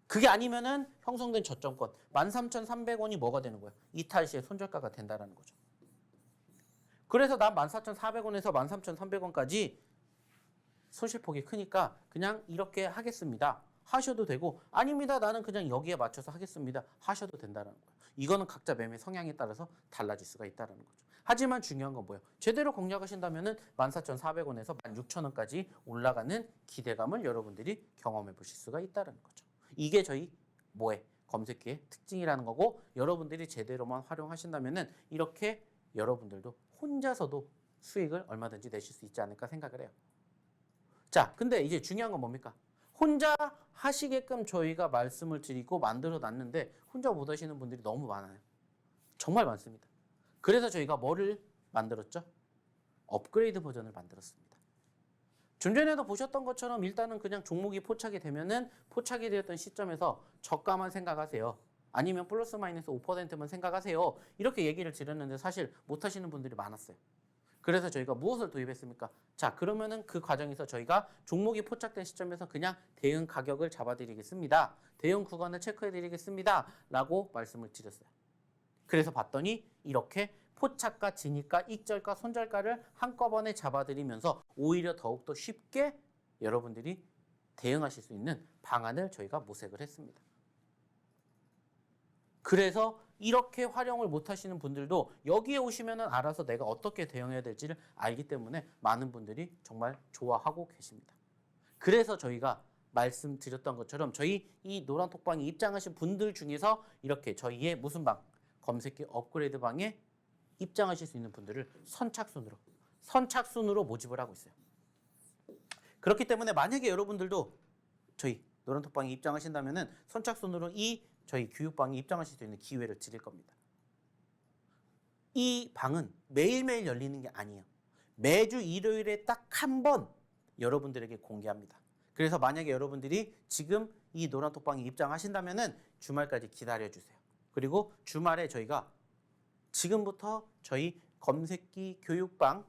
그게 아니면은 형성된 저점권 13,300원이 뭐가 되는 거예요? 이탈 시에 손절가가 된다는 거죠. 그래서 난 14,400원에서 13,300원까지 손실폭이 크니까 그냥 이렇게 하겠습니다. 하셔도 되고 아닙니다. 나는 그냥 여기에 맞춰서 하겠습니다. 하셔도 된다는 거예요. 이거는 각자 매매 성향에 따라서 달라질 수가 있다는 거죠. 하지만 중요한 건 뭐예요? 제대로 공략하신다면은 14,400원에서 16,000원까지 올라가는 기대감을 여러분들이 경험해 보실 수가 있다는 거죠. 이게 저희 뭐에 검색기의 특징이라는 거고 여러분들이 제대로만 활용하신다면은 이렇게 여러분들도 혼자서도 수익을 얼마든지 내실 수 있지 않을까 생각을 해요. 자, 근데 이제 중요한 건 뭡니까? 혼자 하시게끔 저희가 말씀을 드리고 만들어 놨는데 혼자 못 하시는 분들이 너무 많아요. 정말 많습니다. 그래서 저희가 뭐를 만들었죠? 업그레이드 버전을 만들었습니다. 좀 전에도 보셨던 것처럼 일단은 그냥 종목이 포착이 되면은 포착이 되었던 시점에서 저가만 생각하세요. 아니면 플러스 마이너스 5%만 생각하세요. 이렇게 얘기를 드렸는데 사실 못 하시는 분들이 많았어요. 그래서 저희가 무엇을 도입했습니까? 자, 그러면은 그 과정에서 저희가 종목이 포착된 시점에서 그냥 대응 가격을 잡아드리겠습니다. 대응 구간을 체크해드리겠습니다. 라고 말씀을 드렸어요. 그래서 봤더니 이렇게 포착가, 진입가, 익절가, 손절가를 한꺼번에 잡아드리면서 오히려 더욱더 쉽게 여러분들이 대응하실 수 있는 방안을 저희가 모색을 했습니다. 그래서 이렇게 활용을 못 하시는 분들도 여기에 오시면은 알아서 내가 어떻게 대응해야 될지를 알기 때문에 많은 분들이 정말 좋아하고 계십니다. 그래서 저희가 말씀드렸던 것처럼 저희 이 노란톡방에 입장하신 분들 중에서 이렇게 저희의 무슨 방? 검색기 업그레이드 방에 입장하실 수 있는 분들을 선착순으로 모집을 하고 있어요. 그렇기 때문에 만약에 여러분들도 저희 노란톡방에 입장하신다면은 선착순으로 이 저희 교육방에 입장하실 수 있는 기회를 드릴 겁니다. 이 방은 매일매일 열리는 게 아니에요. 매주 일요일에 딱 한 번 여러분들에게 공개합니다. 그래서 만약에 여러분들이 지금 이 노란톡방에 입장하신다면은 주말까지 기다려주세요. 그리고 주말에 저희가 지금부터 저희 검색기 교육방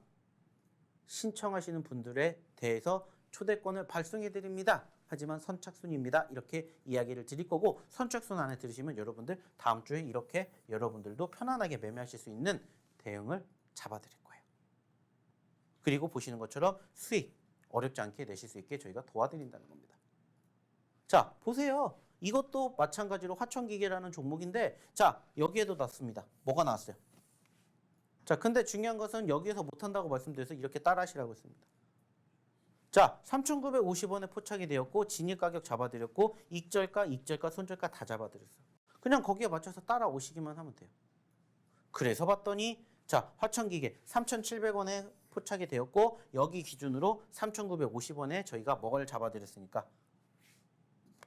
신청하시는 분들에 대해서 초대권을 발송해 드립니다. 하지만 선착순입니다. 이렇게 이야기를 드릴 거고 선착순 안에 들으시면 여러분들 다음 주에 이렇게 여러분들도 편안하게 매매하실 수 있는 대응을 잡아드릴 거예요. 그리고 보시는 것처럼 수익 어렵지 않게 내실 수 있게 저희가 도와드린다는 겁니다. 자, 보세요. 이것도 마찬가지로 화천기계라는 종목인데 자, 여기에도 났습니다. 뭐가 나왔어요? 자, 근데 중요한 것은 여기에서 못한다고 말씀드려서 이렇게 따라 하시라고 했습니다. 자, 3,950원에 포착이 되었고 진입가격 잡아드렸고 익절가, 손절가 다 잡아드렸어요. 그냥 거기에 맞춰서 따라오시기만 하면 돼요. 그래서 봤더니 자, 화천기계 3,700원에 포착이 되었고 여기 기준으로 3,950원에 저희가 뭐를 잡아드렸으니까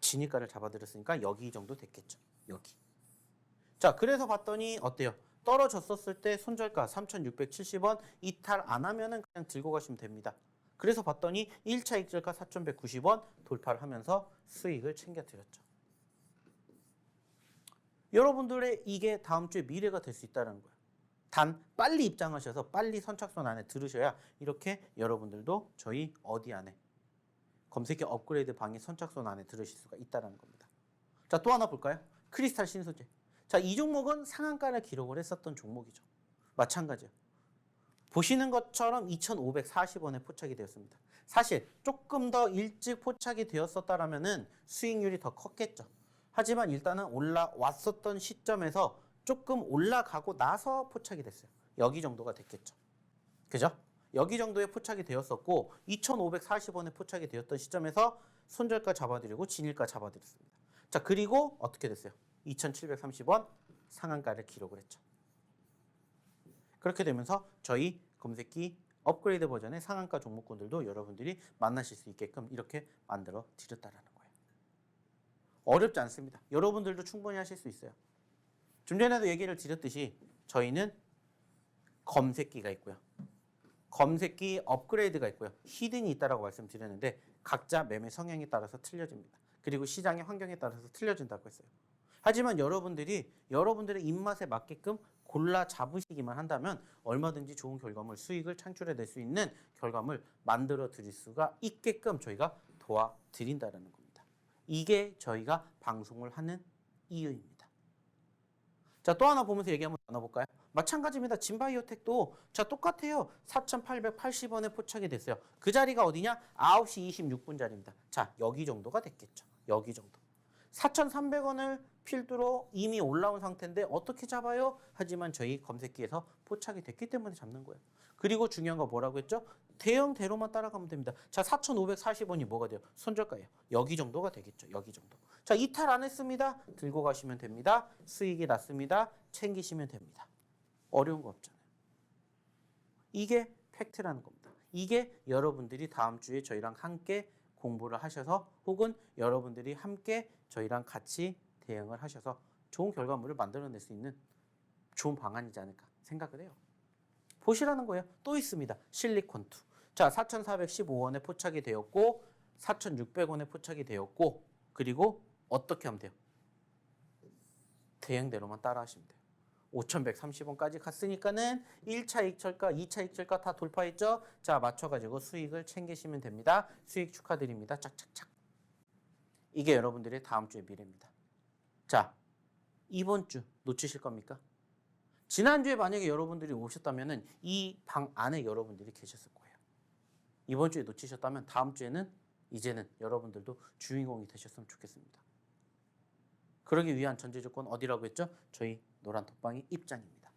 진입가를 잡아드렸으니까 여기 정도 됐겠죠. 여기. 자, 그래서 봤더니 어때요? 떨어졌었을 때 손절가 3,670원 이탈 안 하면은 그냥 들고 가시면 됩니다. 그래서 봤더니 1차 익절가 4,190원 돌파를 하면서 수익을 챙겨드렸죠. 여러분들의 이게 다음 주에 미래가 될 수 있다는 거예요. 단 빨리 입장하셔서 빨리 선착순 안에 들으셔야 이렇게 여러분들도 저희 어디 안에 검색기 업그레이드 방의 선착순 안에 들으실 수가 있다는 겁니다. 자, 또 하나 볼까요? 크리스탈 신소재. 자, 이 종목은 상한가를 기록을 했었던 종목이죠. 마찬가지예요. 보시는 것처럼 2,540원에 포착이 되었습니다. 사실 조금 더 일찍 포착이 되었었다라면은 수익률이 더 컸겠죠. 하지만 일단은 올라왔었던 시점에서 조금 올라가고 나서 포착이 됐어요. 여기 정도가 됐겠죠. 그죠? 여기 정도에 포착이 되었었고 2,540원에 포착이 되었던 시점에서 손절가 잡아드리고 진입가 잡아드렸습니다. 자, 그리고 어떻게 됐어요? 2,730원 상한가를 기록을 했죠. 그렇게 되면서 저희 검색기 업그레이드 버전의 상한가 종목군들도 여러분들이 만나실 수 있게끔 이렇게 만들어 드렸다라는 거예요. 어렵지 않습니다. 여러분들도 충분히 하실 수 있어요. 좀 전에도 얘기를 드렸듯이 저희는 검색기가 있고요. 검색기 업그레이드가 있고요. 히든이 있다라고 말씀드렸는데 각자 매매 성향에 따라서 틀려집니다. 그리고 시장의 환경에 따라서 틀려진다고 했어요. 하지만 여러분들의 입맛에 맞게끔 골라 잡으시기만 한다면 얼마든지 좋은 결과물, 수익을 창출해낼 수 있는 결과물 만들어 드릴 수가 있게끔 저희가 도와드린다는 겁니다. 이게 저희가 방송을 하는 이유입니다. 자, 또 하나 보면서 얘기 한번 나눠볼까요? 마찬가지입니다. 진바이오텍도 자 똑같아요. 4,880원에 포착이 됐어요. 그 자리가 어디냐? 9시 26분 자리입니다. 자, 여기 정도가 됐겠죠. 여기 정도. 4,300원을 필두로 이미 올라온 상태인데 어떻게 잡아요? 하지만 저희 검색기에서 포착이 됐기 때문에 잡는 거예요. 그리고 중요한 거 뭐라고 했죠? 대형대로만 따라가면 됩니다. 자, 4,540원이 뭐가 돼요? 손절가예요. 여기 정도가 되겠죠. 여기 정도. 자, 이탈 안 했습니다. 들고 가시면 됩니다. 수익이 났습니다. 챙기시면 됩니다. 어려운 거 없잖아요. 이게 팩트라는 겁니다. 이게 여러분들이 다음 주에 저희랑 함께 공부를 하셔서 혹은 여러분들이 함께 저희랑 같이 대응을 하셔서 좋은 결과물을 만들어낼 수 있는 좋은 방안이지 않을까 생각을 해요. 보시라는 거예요. 또 있습니다. 실리콘2. 자, 4,415원에 포착이 되었고 4,600원에 포착이 되었고 그리고 어떻게 하면 돼요? 대형대로만 따라 하시면 돼요. 5,130원까지 갔으니까는 1차 익절가, 2차 익절가 다 돌파했죠? 자, 맞춰가지고 수익을 챙기시면 됩니다. 수익 축하드립니다. 착착착. 이게 여러분들의 다음 주의 미래입니다. 자, 이번 주 놓치실 겁니까? 지난주에 만약에 여러분들이 오셨다면 이 방 안에 여러분들이 계셨을 거예요. 이번 주에 놓치셨다면 다음 주에는 이제는 여러분들도 주인공이 되셨으면 좋겠습니다. 그러기 위한 전제 조건 어디라고 했죠? 저희 노란 톡방의 입장입니다.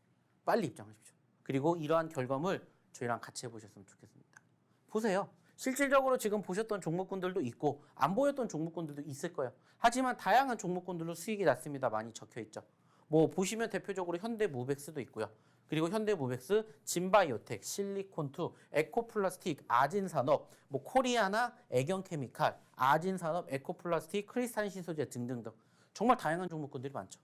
빨리 입장하십시오. 그리고 이러한 결과물 저희랑 같이 해보셨으면 좋겠습니다. 보세요. 실질적으로 지금 보셨던 종목군들도 있고 안 보였던 종목군들도 있을 거예요. 하지만 다양한 종목군들로 수익이 났습니다. 많이 적혀있죠. 뭐 보시면 대표적으로 현대무벡스도 있고요. 그리고 현대무벡스, 진바이오텍, 실리콘2, 에코플라스틱, 아진산업, 뭐 코리아나, 애경케미칼, 아진산업, 에코플라스틱, 크리스탄신소재 등등등 정말 다양한 종목군들이 많죠.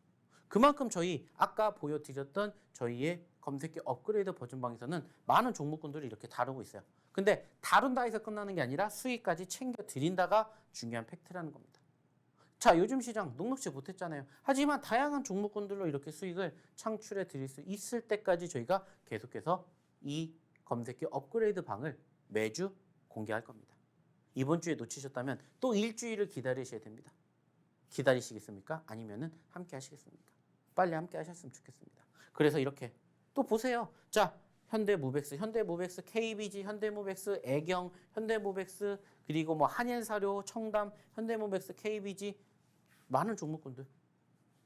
그만큼 저희 아까 보여드렸던 저희의 검색기 업그레이드 버전방에서는 많은 종목군들을 이렇게 다루고 있어요. 근데 다룬다 해서 끝나는 게 아니라 수익까지 챙겨드린다가 중요한 팩트라는 겁니다. 자, 요즘 시장 녹록지 못했잖아요. 하지만 다양한 종목군들로 이렇게 수익을 창출해 드릴 수 있을 때까지 저희가 계속해서 이 검색기 업그레이드 방을 매주 공개할 겁니다. 이번 주에 놓치셨다면 또 일주일을 기다리셔야 됩니다. 기다리시겠습니까? 아니면은 함께 하시겠습니까? 빨리 함께 하셨으면 좋겠습니다. 그래서 이렇게 또 보세요. 자, 현대무벡스, KBG, 현대무벡스, 애경, 현대무벡스, 그리고 뭐 한일사료, 청담, 현대무벡스, KBG 많은 종목군들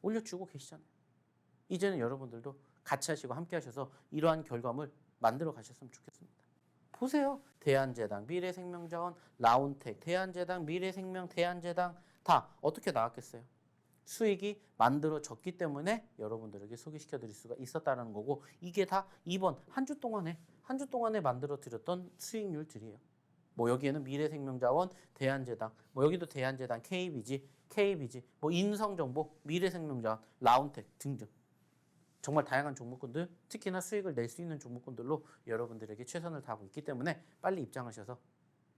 올려주고 계시잖아요. 이제는 여러분들도 같이 하시고 함께 하셔서 이러한 결과물 만들어 가셨으면 좋겠습니다. 보세요. 대한제당, 미래생명자원, 라운텍, 대한제당, 미래생명, 대한제당 다 어떻게 나왔겠어요? 수익이 만들어졌기 때문에 여러분들에게 소개시켜 드릴 수가 있었다는 거고 이게 다 이번 한 주 동안에 만들어 드렸던 수익률들이에요. 뭐 여기에는 미래생명자원, 대한제당, 뭐 여기도 대한제당, KBG, 뭐 인성정보, 미래생명자원, 라운텍 등등 정말 다양한 종목군들, 특히나 수익을 낼 수 있는 종목군들로 여러분들에게 최선을 다하고 있기 때문에 빨리 입장하셔서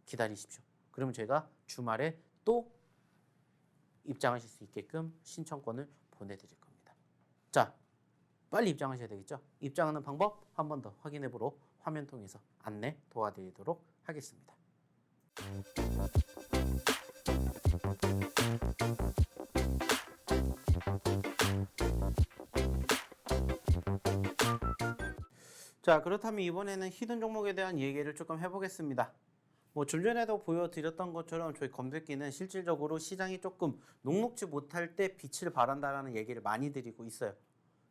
기다리십시오. 그러면 제가 주말에 또 입장하실 수 있게끔 신청권을 보내드릴 겁니다. 자, 빨리 입장하셔야 되겠죠? 입장하는 방법 한 번 더 확인해 보러 화면 통해서 안내 도와드리도록 하겠습니다. 자, 그렇다면 이번에는 히든 종목에 대한 얘기를 조금 해보겠습니다. 뭐 좀 전에도 보여드렸던 것처럼 저희 검색기는 실질적으로 시장이 조금 녹록지 못할 때 빛을 발한다라는 얘기를 많이 드리고 있어요.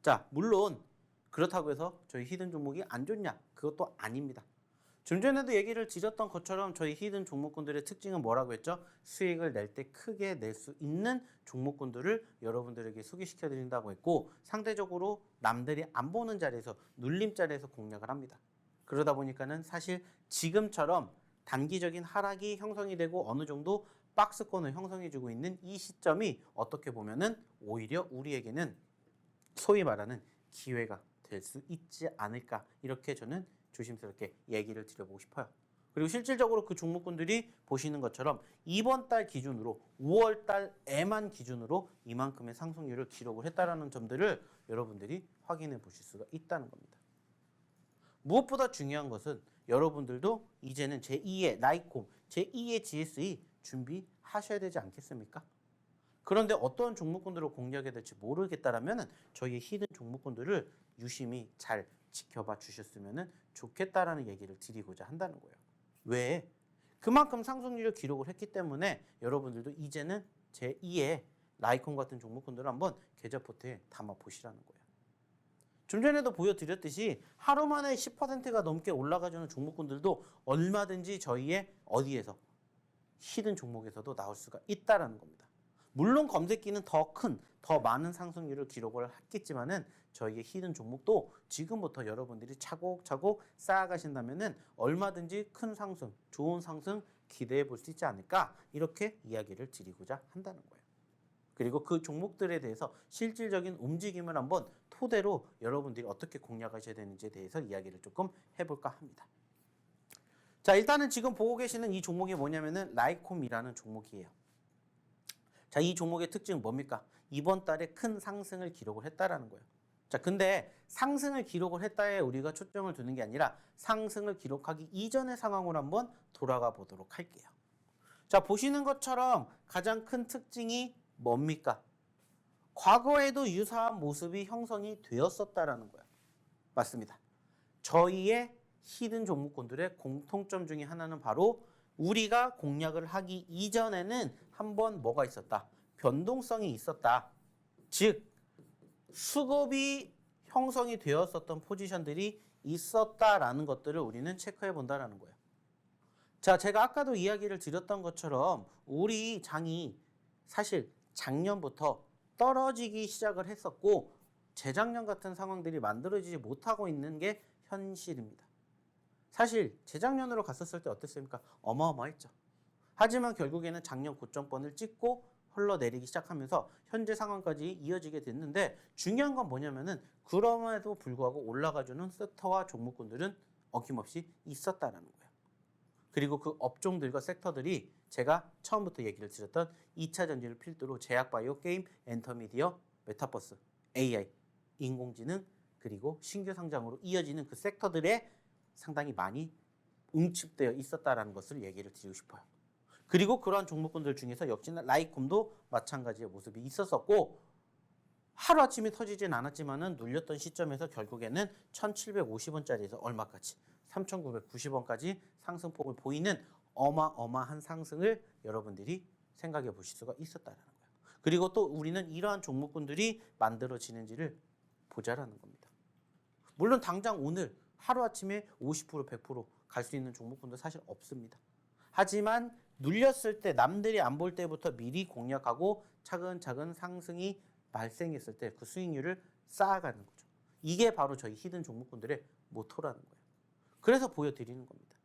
자, 물론 그렇다고 해서 저희 히든 종목이 안 좋냐? 그것도 아닙니다. 좀 전에도 얘기를 드렸던 것처럼 저희 히든 종목군들의 특징은 뭐라고 했죠? 수익을 낼 때 크게 낼 수 있는 종목군들을 여러분들에게 소개시켜 드린다고 했고 상대적으로 남들이 안 보는 자리에서 눌림 자리에서 공략을 합니다. 그러다 보니까는 사실 지금처럼 단기적인 하락이 형성이 되고 어느 정도 박스권을 형성해주고 있는 이 시점이 어떻게 보면은 오히려 우리에게는 소위 말하는 기회가 될 수 있지 않을까 이렇게 저는 조심스럽게 얘기를 드려보고 싶어요. 그리고 실질적으로 그 종목군들이 보시는 것처럼 이번 달 기준으로 5월 달에만 기준으로 이만큼의 상승률을 기록을 했다라는 점들을 여러분들이 확인해 보실 수가 있다는 겁니다. 무엇보다 중요한 것은 여러분들도 이제는 제2의 나이콤, 제2의 GSE 준비하셔야 되지 않겠습니까? 그런데 어떤 종목군들을 공략해야 될지 모르겠다라면 저희의 히든 종목군들을 유심히 잘 지켜봐 주셨으면 좋겠다라는 얘기를 드리고자 한다는 거예요. 왜? 그만큼 상승률을 기록을 했기 때문에 여러분들도 이제는 제2의 나이콘 같은 종목군들을 한번 계좌 포트에 담아 보시라는 거예요. 좀 전에도 보여드렸듯이 하루 만에 10%가 넘게 올라가주는 종목군들도 얼마든지 저희의 어디에서 히든 종목에서도 나올 수가 있다는 겁니다. 물론 검색기는 더 큰, 더 많은 상승률을 기록을 했겠지만은 저희의 히든 종목도 지금부터 여러분들이 차곡차곡 쌓아가신다면은 얼마든지 큰 상승, 좋은 상승 기대해 볼 수 있지 않을까 이렇게 이야기를 드리고자 한다는 거예요. 그리고 그 종목들에 대해서 실질적인 움직임을 한번 토대로 여러분들이 어떻게 공략하셔야 되는지에 대해서 이야기를 조금 해볼까 합니다. 자, 일단은 지금 보고 계시는 이 종목이 뭐냐면은 라이콤이라는 종목이에요. 자, 이 종목의 특징은 뭡니까? 이번 달에 큰 상승을 기록을 했다라는 거예요. 자, 근데 상승을 기록을 했다에 우리가 초점을 두는 게 아니라 상승을 기록하기 이전의 상황으로 한번 돌아가 보도록 할게요. 자, 보시는 것처럼 가장 큰 특징이 뭡니까? 과거에도 유사한 모습이 형성이 되었었다라는 거예요. 맞습니다. 저희의 히든 종목군들의 공통점 중에 하나는 바로 우리가 공략을 하기 이전에는 한번 뭐가 있었다? 변동성이 있었다. 즉 수급이 형성이 되었었던 포지션들이 있었다라는 것들을 우리는 체크해 본다라는 거예요. 자, 제가 아까도 이야기를 드렸던 것처럼 우리 장이 사실 작년부터 떨어지기 시작을 했었고 재작년 같은 상황들이 만들어지지 못하고 있는 게 현실입니다. 사실 재작년으로 갔었을 때 어땠습니까? 어마어마했죠. 하지만 결국에는 작년 고점권을 찍고 흘러내리기 시작하면서 현재 상황까지 이어지게 됐는데 중요한 건 뭐냐면은 그럼에도 불구하고 올라가주는 섹터와 종목군들은 어김없이 있었다라는 거예요. 그리고 그 업종들과 섹터들이 제가 처음부터 얘기를 드렸던 2차 전지를 필두로 제약바이오, 게임, 엔터미디어, 메타버스, AI, 인공지능 그리고 신규 상장으로 이어지는 그 섹터들에 상당히 많이 응축되어 있었다라는 것을 얘기를 드리고 싶어요. 그리고 그러한 종목군들 중에서 역시나 라이콤도 마찬가지의 모습이 있었었고 하루아침에 터지진 않았지만은 눌렸던 시점에서 결국에는 1,750원짜리에서 얼마까지 3,990원까지 상승폭을 보이는 어마어마한 상승을 여러분들이 생각해 보실 수가 있었다는 거예요. 그리고 또 우리는 이러한 종목군들이 만들어지는지를 보자라는 겁니다. 물론 당장 오늘 하루아침에 50% 100% 갈 수 있는 종목군도 사실 없습니다. 하지만 눌렸을 때 남들이 안 볼 때부터 미리 공략하고 차근차근 상승이 발생했을 때 그 수익률을 쌓아가는 거죠. 이게 바로 저희 히든 종목군들의 모토라는 거예요. 그래서 보여드리는 겁니다.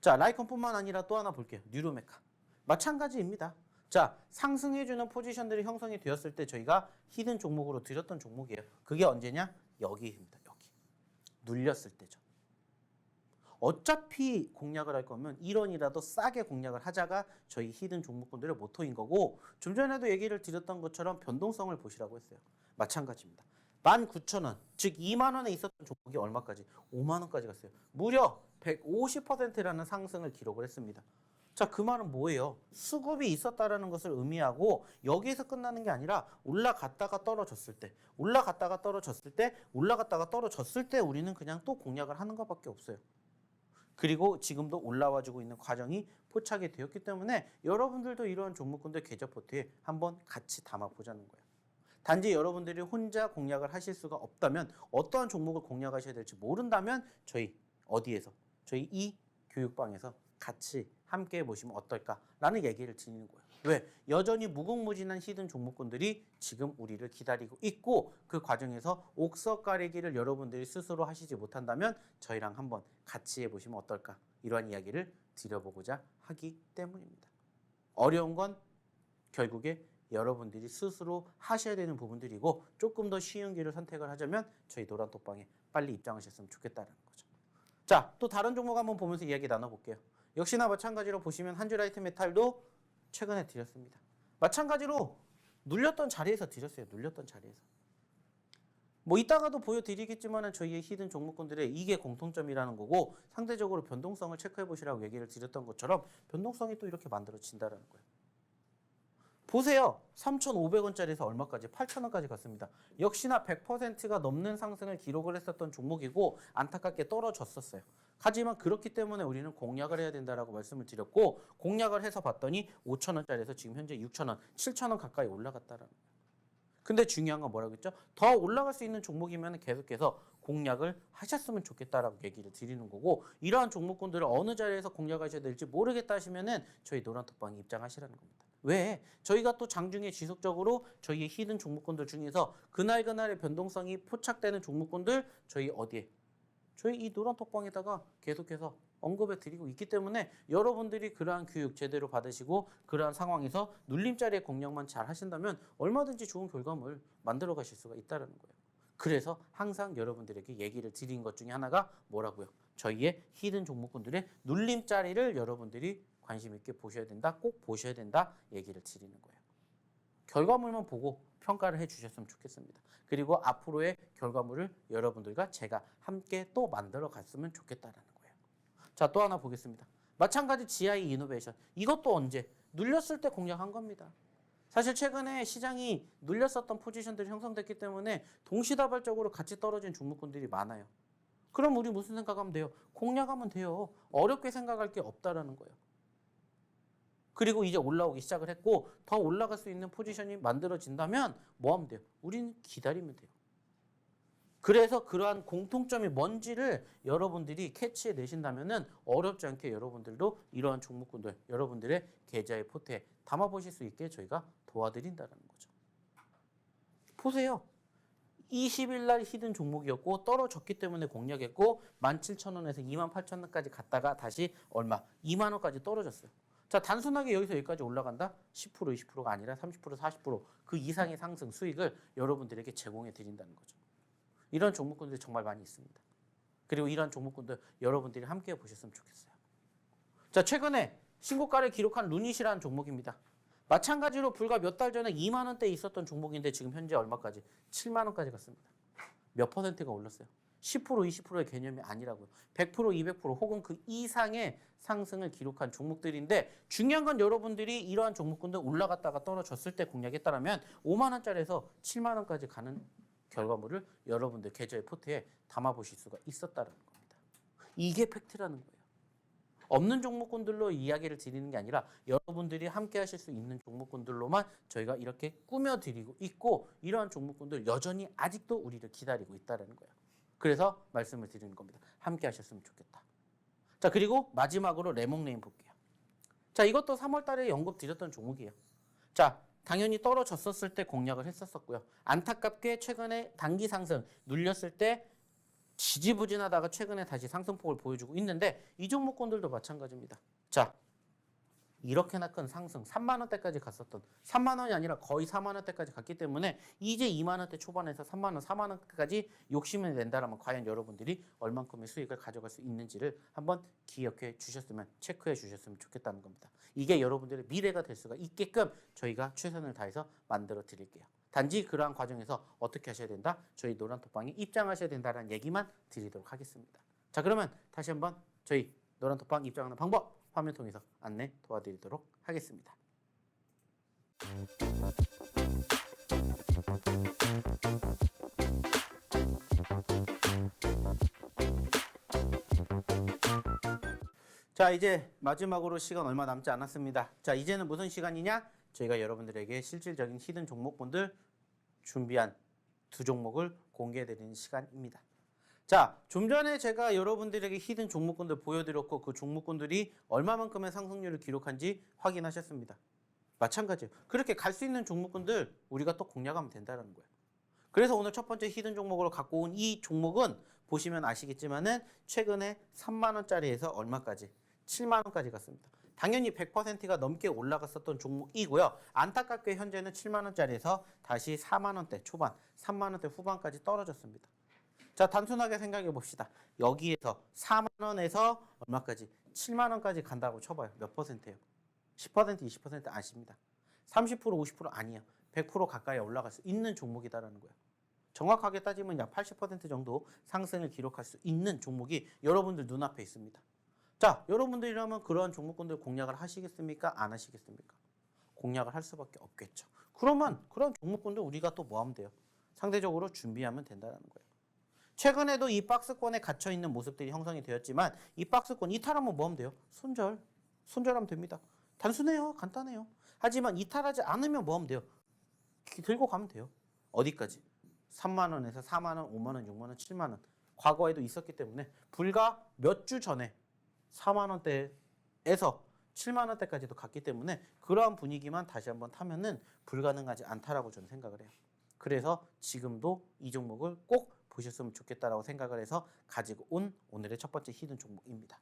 자, 라이컨뿐만 아니라 또 하나 볼게요. 뉴로메카. 마찬가지입니다. 자, 상승해주는 포지션들이 형성이 되었을 때 저희가 히든 종목으로 드렸던 종목이에요. 그게 언제냐? 여기입니다. 여기. 눌렸을 때죠. 어차피 공략을 할 거면 1원이라도 싸게 공략을 하자가 저희 히든 종목군들의 모토인 거고 좀 전에도 얘기를 드렸던 것처럼 변동성을 보시라고 했어요. 마찬가지입니다. 19,000원, 즉 2만 원에 있었던 종목이 얼마까지? 5만 원까지 갔어요. 무려 150%라는 상승을 기록을 했습니다. 자, 그 말은 뭐예요? 수급이 있었다라는 것을 의미하고 여기에서 끝나는 게 아니라 올라갔다가 떨어졌을 때, 올라갔다가 떨어졌을 때, 올라갔다가 떨어졌을 때 우리는 그냥 또 공략을 하는 것밖에 없어요. 그리고 지금도 올라와주고 있는 과정이 포착이 되었기 때문에 여러분들도 이러한 종목군들 계좌 포트에 한번 같이 담아보자는 거예요. 단지 여러분들이 혼자 공략을 하실 수가 없다면 어떠한 종목을 공략하셔야 될지 모른다면 저희 어디에서? 저희 이 교육방에서 같이 함께 해보시면 어떨까라는 얘기를 드리는 거예요. 왜? 여전히 무궁무진한 히든 종목군들이 지금 우리를 기다리고 있고 그 과정에서 옥석 가리기를 여러분들이 스스로 하시지 못한다면 저희랑 한번 같이 해보시면 어떨까 이러한 이야기를 드려보고자 하기 때문입니다. 어려운 건 결국에 여러분들이 스스로 하셔야 되는 부분들이고 조금 더 쉬운 길을 선택을 하자면 저희 노란톡방에 빨리 입장하셨으면 좋겠다는 거죠. 자, 또 다른 종목 한번 보면서 이야기 나눠볼게요. 역시나 마찬가지로 보시면 한주라이트 메탈도 최근에 드렸습니다. 마찬가지로 눌렸던 자리에서 드렸어요. 눌렸던 자리에서. 뭐 이따가도 보여드리겠지만은 저희의 히든 종목군들의 이게 공통점이라는 거고 상대적으로 변동성을 체크해 보시라고 얘기를 드렸던 것처럼 변동성이 또 이렇게 만들어진다는 거예요. 보세요. 3,500원짜리에서 얼마까지? 8,000원까지 갔습니다. 역시나 100%가 넘는 상승을 기록을 했었던 종목이고 안타깝게 떨어졌었어요. 하지만 그렇기 때문에 우리는 공략을 해야 된다라고 말씀을 드렸고 공략을 해서 봤더니 5,000원짜리에서 지금 현재 6,000원, 7,000원 가까이 올라갔다라는 거예요. 근데 중요한 건 뭐라고 했죠? 더 올라갈 수 있는 종목이면 계속해서 공략을 하셨으면 좋겠다라고 얘기를 드리는 거고 이러한 종목군들을 어느 자리에서 공략하셔야 될지 모르겠다 하시면은 저희 노란톡방에 입장하시라는 겁니다. 왜? 저희가 또 장중에 지속적으로 저희의 히든 종목군들 중에서 그날그날의 변동성이 포착되는 종목군들 저희 어디에? 저희 이 노란톡방에다가 계속해서 언급해 드리고 있기 때문에 여러분들이 그러한 교육 제대로 받으시고 그러한 상황에서 눌림자리의 공략만 잘 하신다면 얼마든지 좋은 결과물 만들어 가실 수가 있다는 거예요. 그래서 항상 여러분들에게 얘기를 드린 것 중에 하나가 뭐라고요? 저희의 히든 종목군들의 눌림자리를 여러분들이 관심 있게 보셔야 된다, 꼭 보셔야 된다 얘기를 드리는 거예요. 결과물만 보고 평가를 해주셨으면 좋겠습니다. 그리고 앞으로의 결과물을 여러분들과 제가 함께 또 만들어 갔으면 좋겠다라는 거예요. 자, 또 하나 보겠습니다. 마찬가지 GI 이노베이션. 이것도 언제? 눌렸을 때 공략한 겁니다. 사실 최근에 시장이 눌렸었던 포지션들이 형성됐기 때문에 동시다발적으로 같이 떨어진 종목군들이 많아요. 그럼 우리 무슨 생각하면 돼요? 공략하면 돼요. 어렵게 생각할 게 없다라는 거예요. 그리고 이제 올라오기 시작을 했고 더 올라갈 수 있는 포지션이 만들어진다면 뭐 하면 돼요? 우리는 기다리면 돼요. 그래서 그러한 공통점이 뭔지를 여러분들이 캐치해 내신다면은 어렵지 않게 여러분들도 이러한 종목군들 여러분들의 계좌의 포트에 담아보실 수 있게 저희가 도와드린다는 거죠. 보세요. 20일 날 히든 종목이었고 떨어졌기 때문에 공략했고 17,000원에서 28,000원까지 갔다가 다시 얼마? 2만 원까지 떨어졌어요. 자, 단순하게 여기서 여기까지 올라간다? 10%, 20%가 아니라 30%, 40%그 이상의 상승 수익을 여러분들에게 제공해 드린다는 거죠. 이런 종목군들이 정말 많이 있습니다. 그리고 이런 종목군들 여러분들이 함께 보셨으면 좋겠어요. 자, 최근에 신고가를 기록한 루닛이라는 종목입니다. 마찬가지로 불과 몇 달 전에 2만 원대에 있었던 종목인데 지금 현재 얼마까지? 7만 원까지 갔습니다. 몇 퍼센트가 올랐어요? 10%, 20%의 개념이 아니라고요. 100%, 200% 혹은 그 이상의 상승을 기록한 종목들인데 중요한 건 여러분들이 이러한 종목군들 올라갔다가 떨어졌을 때 공략했다면 5만 원짜리에서 7만 원까지 가는 결과물을 여러분들 계좌의 포트에 담아보실 수가 있었다는 겁니다. 이게 팩트라는 거예요. 없는 종목군들로 이야기를 드리는 게 아니라 여러분들이 함께 하실 수 있는 종목군들로만 저희가 이렇게 꾸며드리고 있고 이러한 종목군들 여전히 아직도 우리를 기다리고 있다는 거예요. 그래서 말씀을 드리는 겁니다. 함께 하셨으면 좋겠다. 자, 그리고 마지막으로 레몽레인 볼게요. 자, 이것도 3월 달에 언급 드렸던 종목이에요. 자, 당연히 떨어졌었을 때 공략을 했었고요. 안타깝게 최근에 단기 상승 눌렸을 때 지지부진하다가 최근에 다시 상승폭을 보여주고 있는데 이 종목군들도 마찬가지입니다. 자, 이렇게나 큰 상승 3만 원대까지 갔었던 3만 원이 아니라 거의 4만 원대까지 갔기 때문에 이제 2만 원대 초반에서 3만 원, 4만 원까지 욕심을 낸다라면 과연 여러분들이 얼만큼의 수익을 가져갈 수 있는지를 한번 기억해 주셨으면 체크해 주셨으면 좋겠다는 겁니다. 이게 여러분들의 미래가 될 수가 있게끔 저희가 최선을 다해서 만들어 드릴게요. 단지 그러한 과정에서 어떻게 하셔야 된다? 저희 노란톡방에 입장하셔야 된다는 얘기만 드리도록 하겠습니다. 자, 그러면 다시 한번 저희 노란톡방 입장하는 방법 화면 통해서 안내 도와드리도록 하겠습니다. 자, 이제 마지막으로 시간 얼마 남지 않았습니다. 자, 이제는 무슨 시간이냐? 저희가 여러분들에게 실질적인 히든 종목분들 준비한 두 종목을 공개해드리는 시간입니다. 자, 좀 전에 제가 여러분들에게 히든 종목군들 보여드렸고 그 종목군들이 얼마만큼의 상승률을 기록한지 확인하셨습니다. 마찬가지예요. 그렇게 갈 수 있는 종목군들 우리가 또 공략하면 된다는 거예요. 그래서 오늘 첫 번째 히든 종목으로 갖고 온 이 종목은 보시면 아시겠지만은 최근에 3만 원짜리에서 얼마까지? 7만 원까지 갔습니다. 당연히 100%가 넘게 올라갔었던 종목이고요. 안타깝게 현재는 7만 원짜리에서 다시 4만 원대 초반, 3만 원대 후반까지 떨어졌습니다. 자, 단순하게 생각해 봅시다. 여기에서 4만 원에서 얼마까지? 7만 원까지 간다고 쳐봐요. 몇 퍼센트예요? 10%, 20% 아십니다. 30%, 50% 아니에요. 100% 가까이 올라갈 수 있는 종목이다라는 거예요. 정확하게 따지면 약 80% 정도 상승을 기록할 수 있는 종목이 여러분들 눈앞에 있습니다. 자, 여러분들이라면 그러한 종목군들 공략을 하시겠습니까? 안 하시겠습니까? 공략을 할 수밖에 없겠죠. 그러면 그런 종목군들 우리가 또 뭐 하면 돼요? 상대적으로 준비하면 된다는 거예요. 최근에도 이 박스권에 갇혀 있는 모습들이 형성이 되었지만 이 박스권 이탈하면 뭐 하면 돼요? 손절하면 됩니다. 단순해요. 간단해요. 하지만 이탈하지 않으면 뭐 하면 돼요? 들고 가면 돼요. 어디까지? 3만 원에서 4만 원, 5만 원, 6만 원, 7만 원. 과거에도 있었기 때문에 불과 몇 주 전에 4만 원대에서 7만 원대까지도 갔기 때문에 그러한 분위기만 다시 한번 타면은 불가능하지 않다라고 저는 생각을 해요. 그래서 지금도 이 종목을 꼭 보셨으면 좋겠다라고 생각을 해서 가지고 온 오늘의 첫 번째 히든 종목입니다.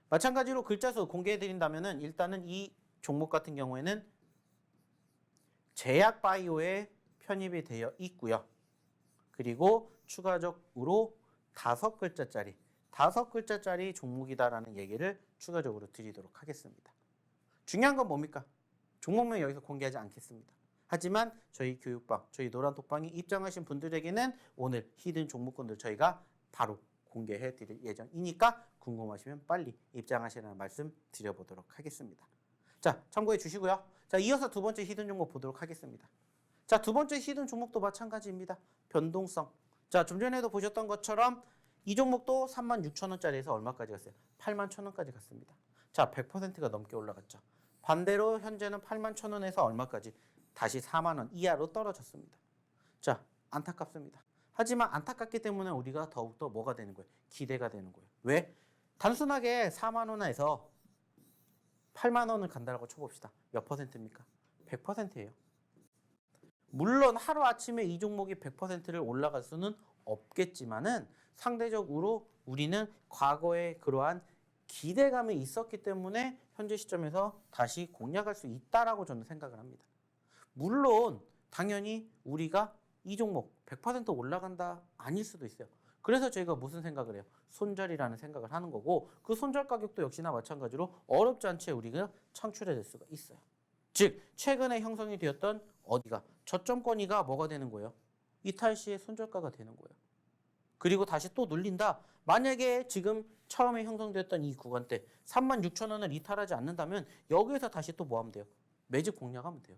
마찬가지로 글자수 공개해 드린다면은 일단은 이 종목 같은 경우에는 제약바이오에 편입이 되어 있고요. 그리고 추가적으로 5글자짜리 종목이다라는 얘기를 추가적으로 드리도록 하겠습니다. 중요한 건 뭡니까? 종목명 여기서 공개하지 않겠습니다. 하지만 저희 교육방, 저희 노란톡방에 입장하신 분들에게는 오늘 히든 종목군들 저희가 바로 공개해 드릴 예정이니까 궁금하시면 빨리 입장하시라는 말씀 드려보도록 하겠습니다. 자, 참고해 주시고요. 자, 이어서 두 번째 히든 종목 보도록 하겠습니다. 자, 두 번째 히든 종목도 마찬가지입니다. 변동성. 자, 좀 전에도 보셨던 것처럼 이 종목도 36,000원짜리에서 얼마까지 갔어요? 81,000원까지 갔습니다. 자, 100%가 넘게 올라갔죠. 반대로 현재는 81,000원에서 얼마까지? 다시 4만 원 이하로 떨어졌습니다. 자, 안타깝습니다. 하지만 안타깝기 때문에 우리가 더욱더 뭐가 되는 거예요? 기대가 되는 거예요. 왜? 단순하게 4만 원에서 8만 원을 간다고 쳐봅시다. 몇 퍼센트입니까? 100%예요. 물론 하루아침에 이 종목이 100%를 올라갈 수는 없겠지만은 상대적으로 우리는 과거에 그러한 기대감이 있었기 때문에 현재 시점에서 다시 공략할 수 있다라고 저는 생각을 합니다. 물론 당연히 우리가 이 종목 100% 올라간다 아닐 수도 있어요. 그래서 저희가 무슨 생각을 해요? 손절이라는 생각을 하는 거고 그 손절 가격도 역시나 마찬가지로 어렵지 않게 우리가 창출해낼 수가 있어요. 즉 최근에 형성이 되었던 어디가 저점권위가 뭐가 되는 거예요? 이탈 시의 손절가가 되는 거예요. 그리고 다시 또 눌린다. 만약에 지금 처음에 형성되었던 이 구간대 36,000원을 이탈하지 않는다면 여기에서 다시 또 뭐 하면 돼요? 매집 공략하면 돼요.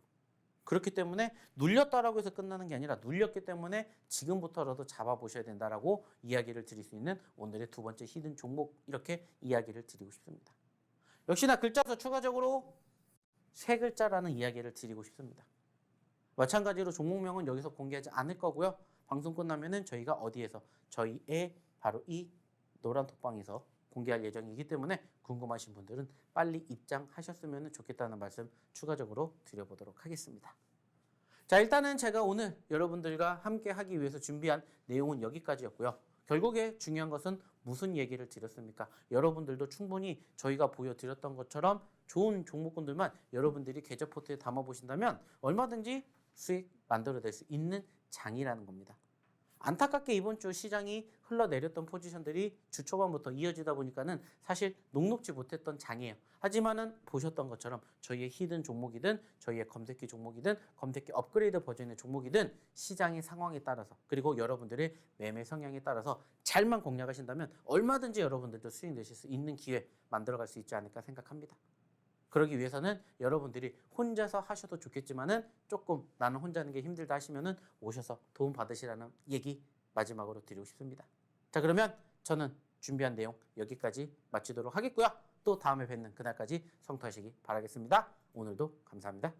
그렇기 때문에 눌렸다라고 해서 끝나는 게 아니라 눌렸기 때문에 지금부터라도 잡아보셔야 된다라고 이야기를 드릴 수 있는 오늘의 두 번째 히든 종목 이렇게 이야기를 드리고 싶습니다. 역시나 글자수 추가적으로 세 글자라는 이야기를 드리고 싶습니다. 마찬가지로 종목명은 여기서 공개하지 않을 거고요. 방송 끝나면은 저희가 어디에서 저희의 바로 이 노란톡방에서 공개할 예정이기 때문에 궁금하신 분들은 빨리 입장하셨으면 좋겠다는 말씀 추가적으로 드려보도록 하겠습니다. 자, 일단은 제가 오늘 여러분들과 함께 하기 위해서 준비한 내용은 여기까지였고요. 결국에 중요한 것은 무슨 얘기를 드렸습니까? 여러분들도 충분히 저희가 보여드렸던 것처럼 좋은 종목군들만 여러분들이 계좌 포트에 담아보신다면 얼마든지 수익 만들어낼 수 있는 장이라는 겁니다. 안타깝게 이번 주 시장이 흘러내렸던 포지션들이 주 초반부터 이어지다 보니까는 사실 녹록지 못했던 장이에요. 하지만은 보셨던 것처럼 저희의 히든 종목이든 저희의 검색기 종목이든 검색기 업그레이드 버전의 종목이든 시장의 상황에 따라서 그리고 여러분들의 매매 성향에 따라서 잘만 공략하신다면 얼마든지 여러분들도 수익 내실 수 있는 기회 만들어갈 수 있지 않을까 생각합니다. 그러기 위해서는 여러분들이 혼자서 하셔도 좋겠지만은 조금 나는 혼자 하는 게 힘들다 하시면은 오셔서 도움 받으시라는 얘기 마지막으로 드리고 싶습니다. 자, 그러면 저는 준비한 내용 여기까지 마치도록 하겠고요. 또 다음에 뵙는 그날까지 성투하시기 바라겠습니다. 오늘도 감사합니다.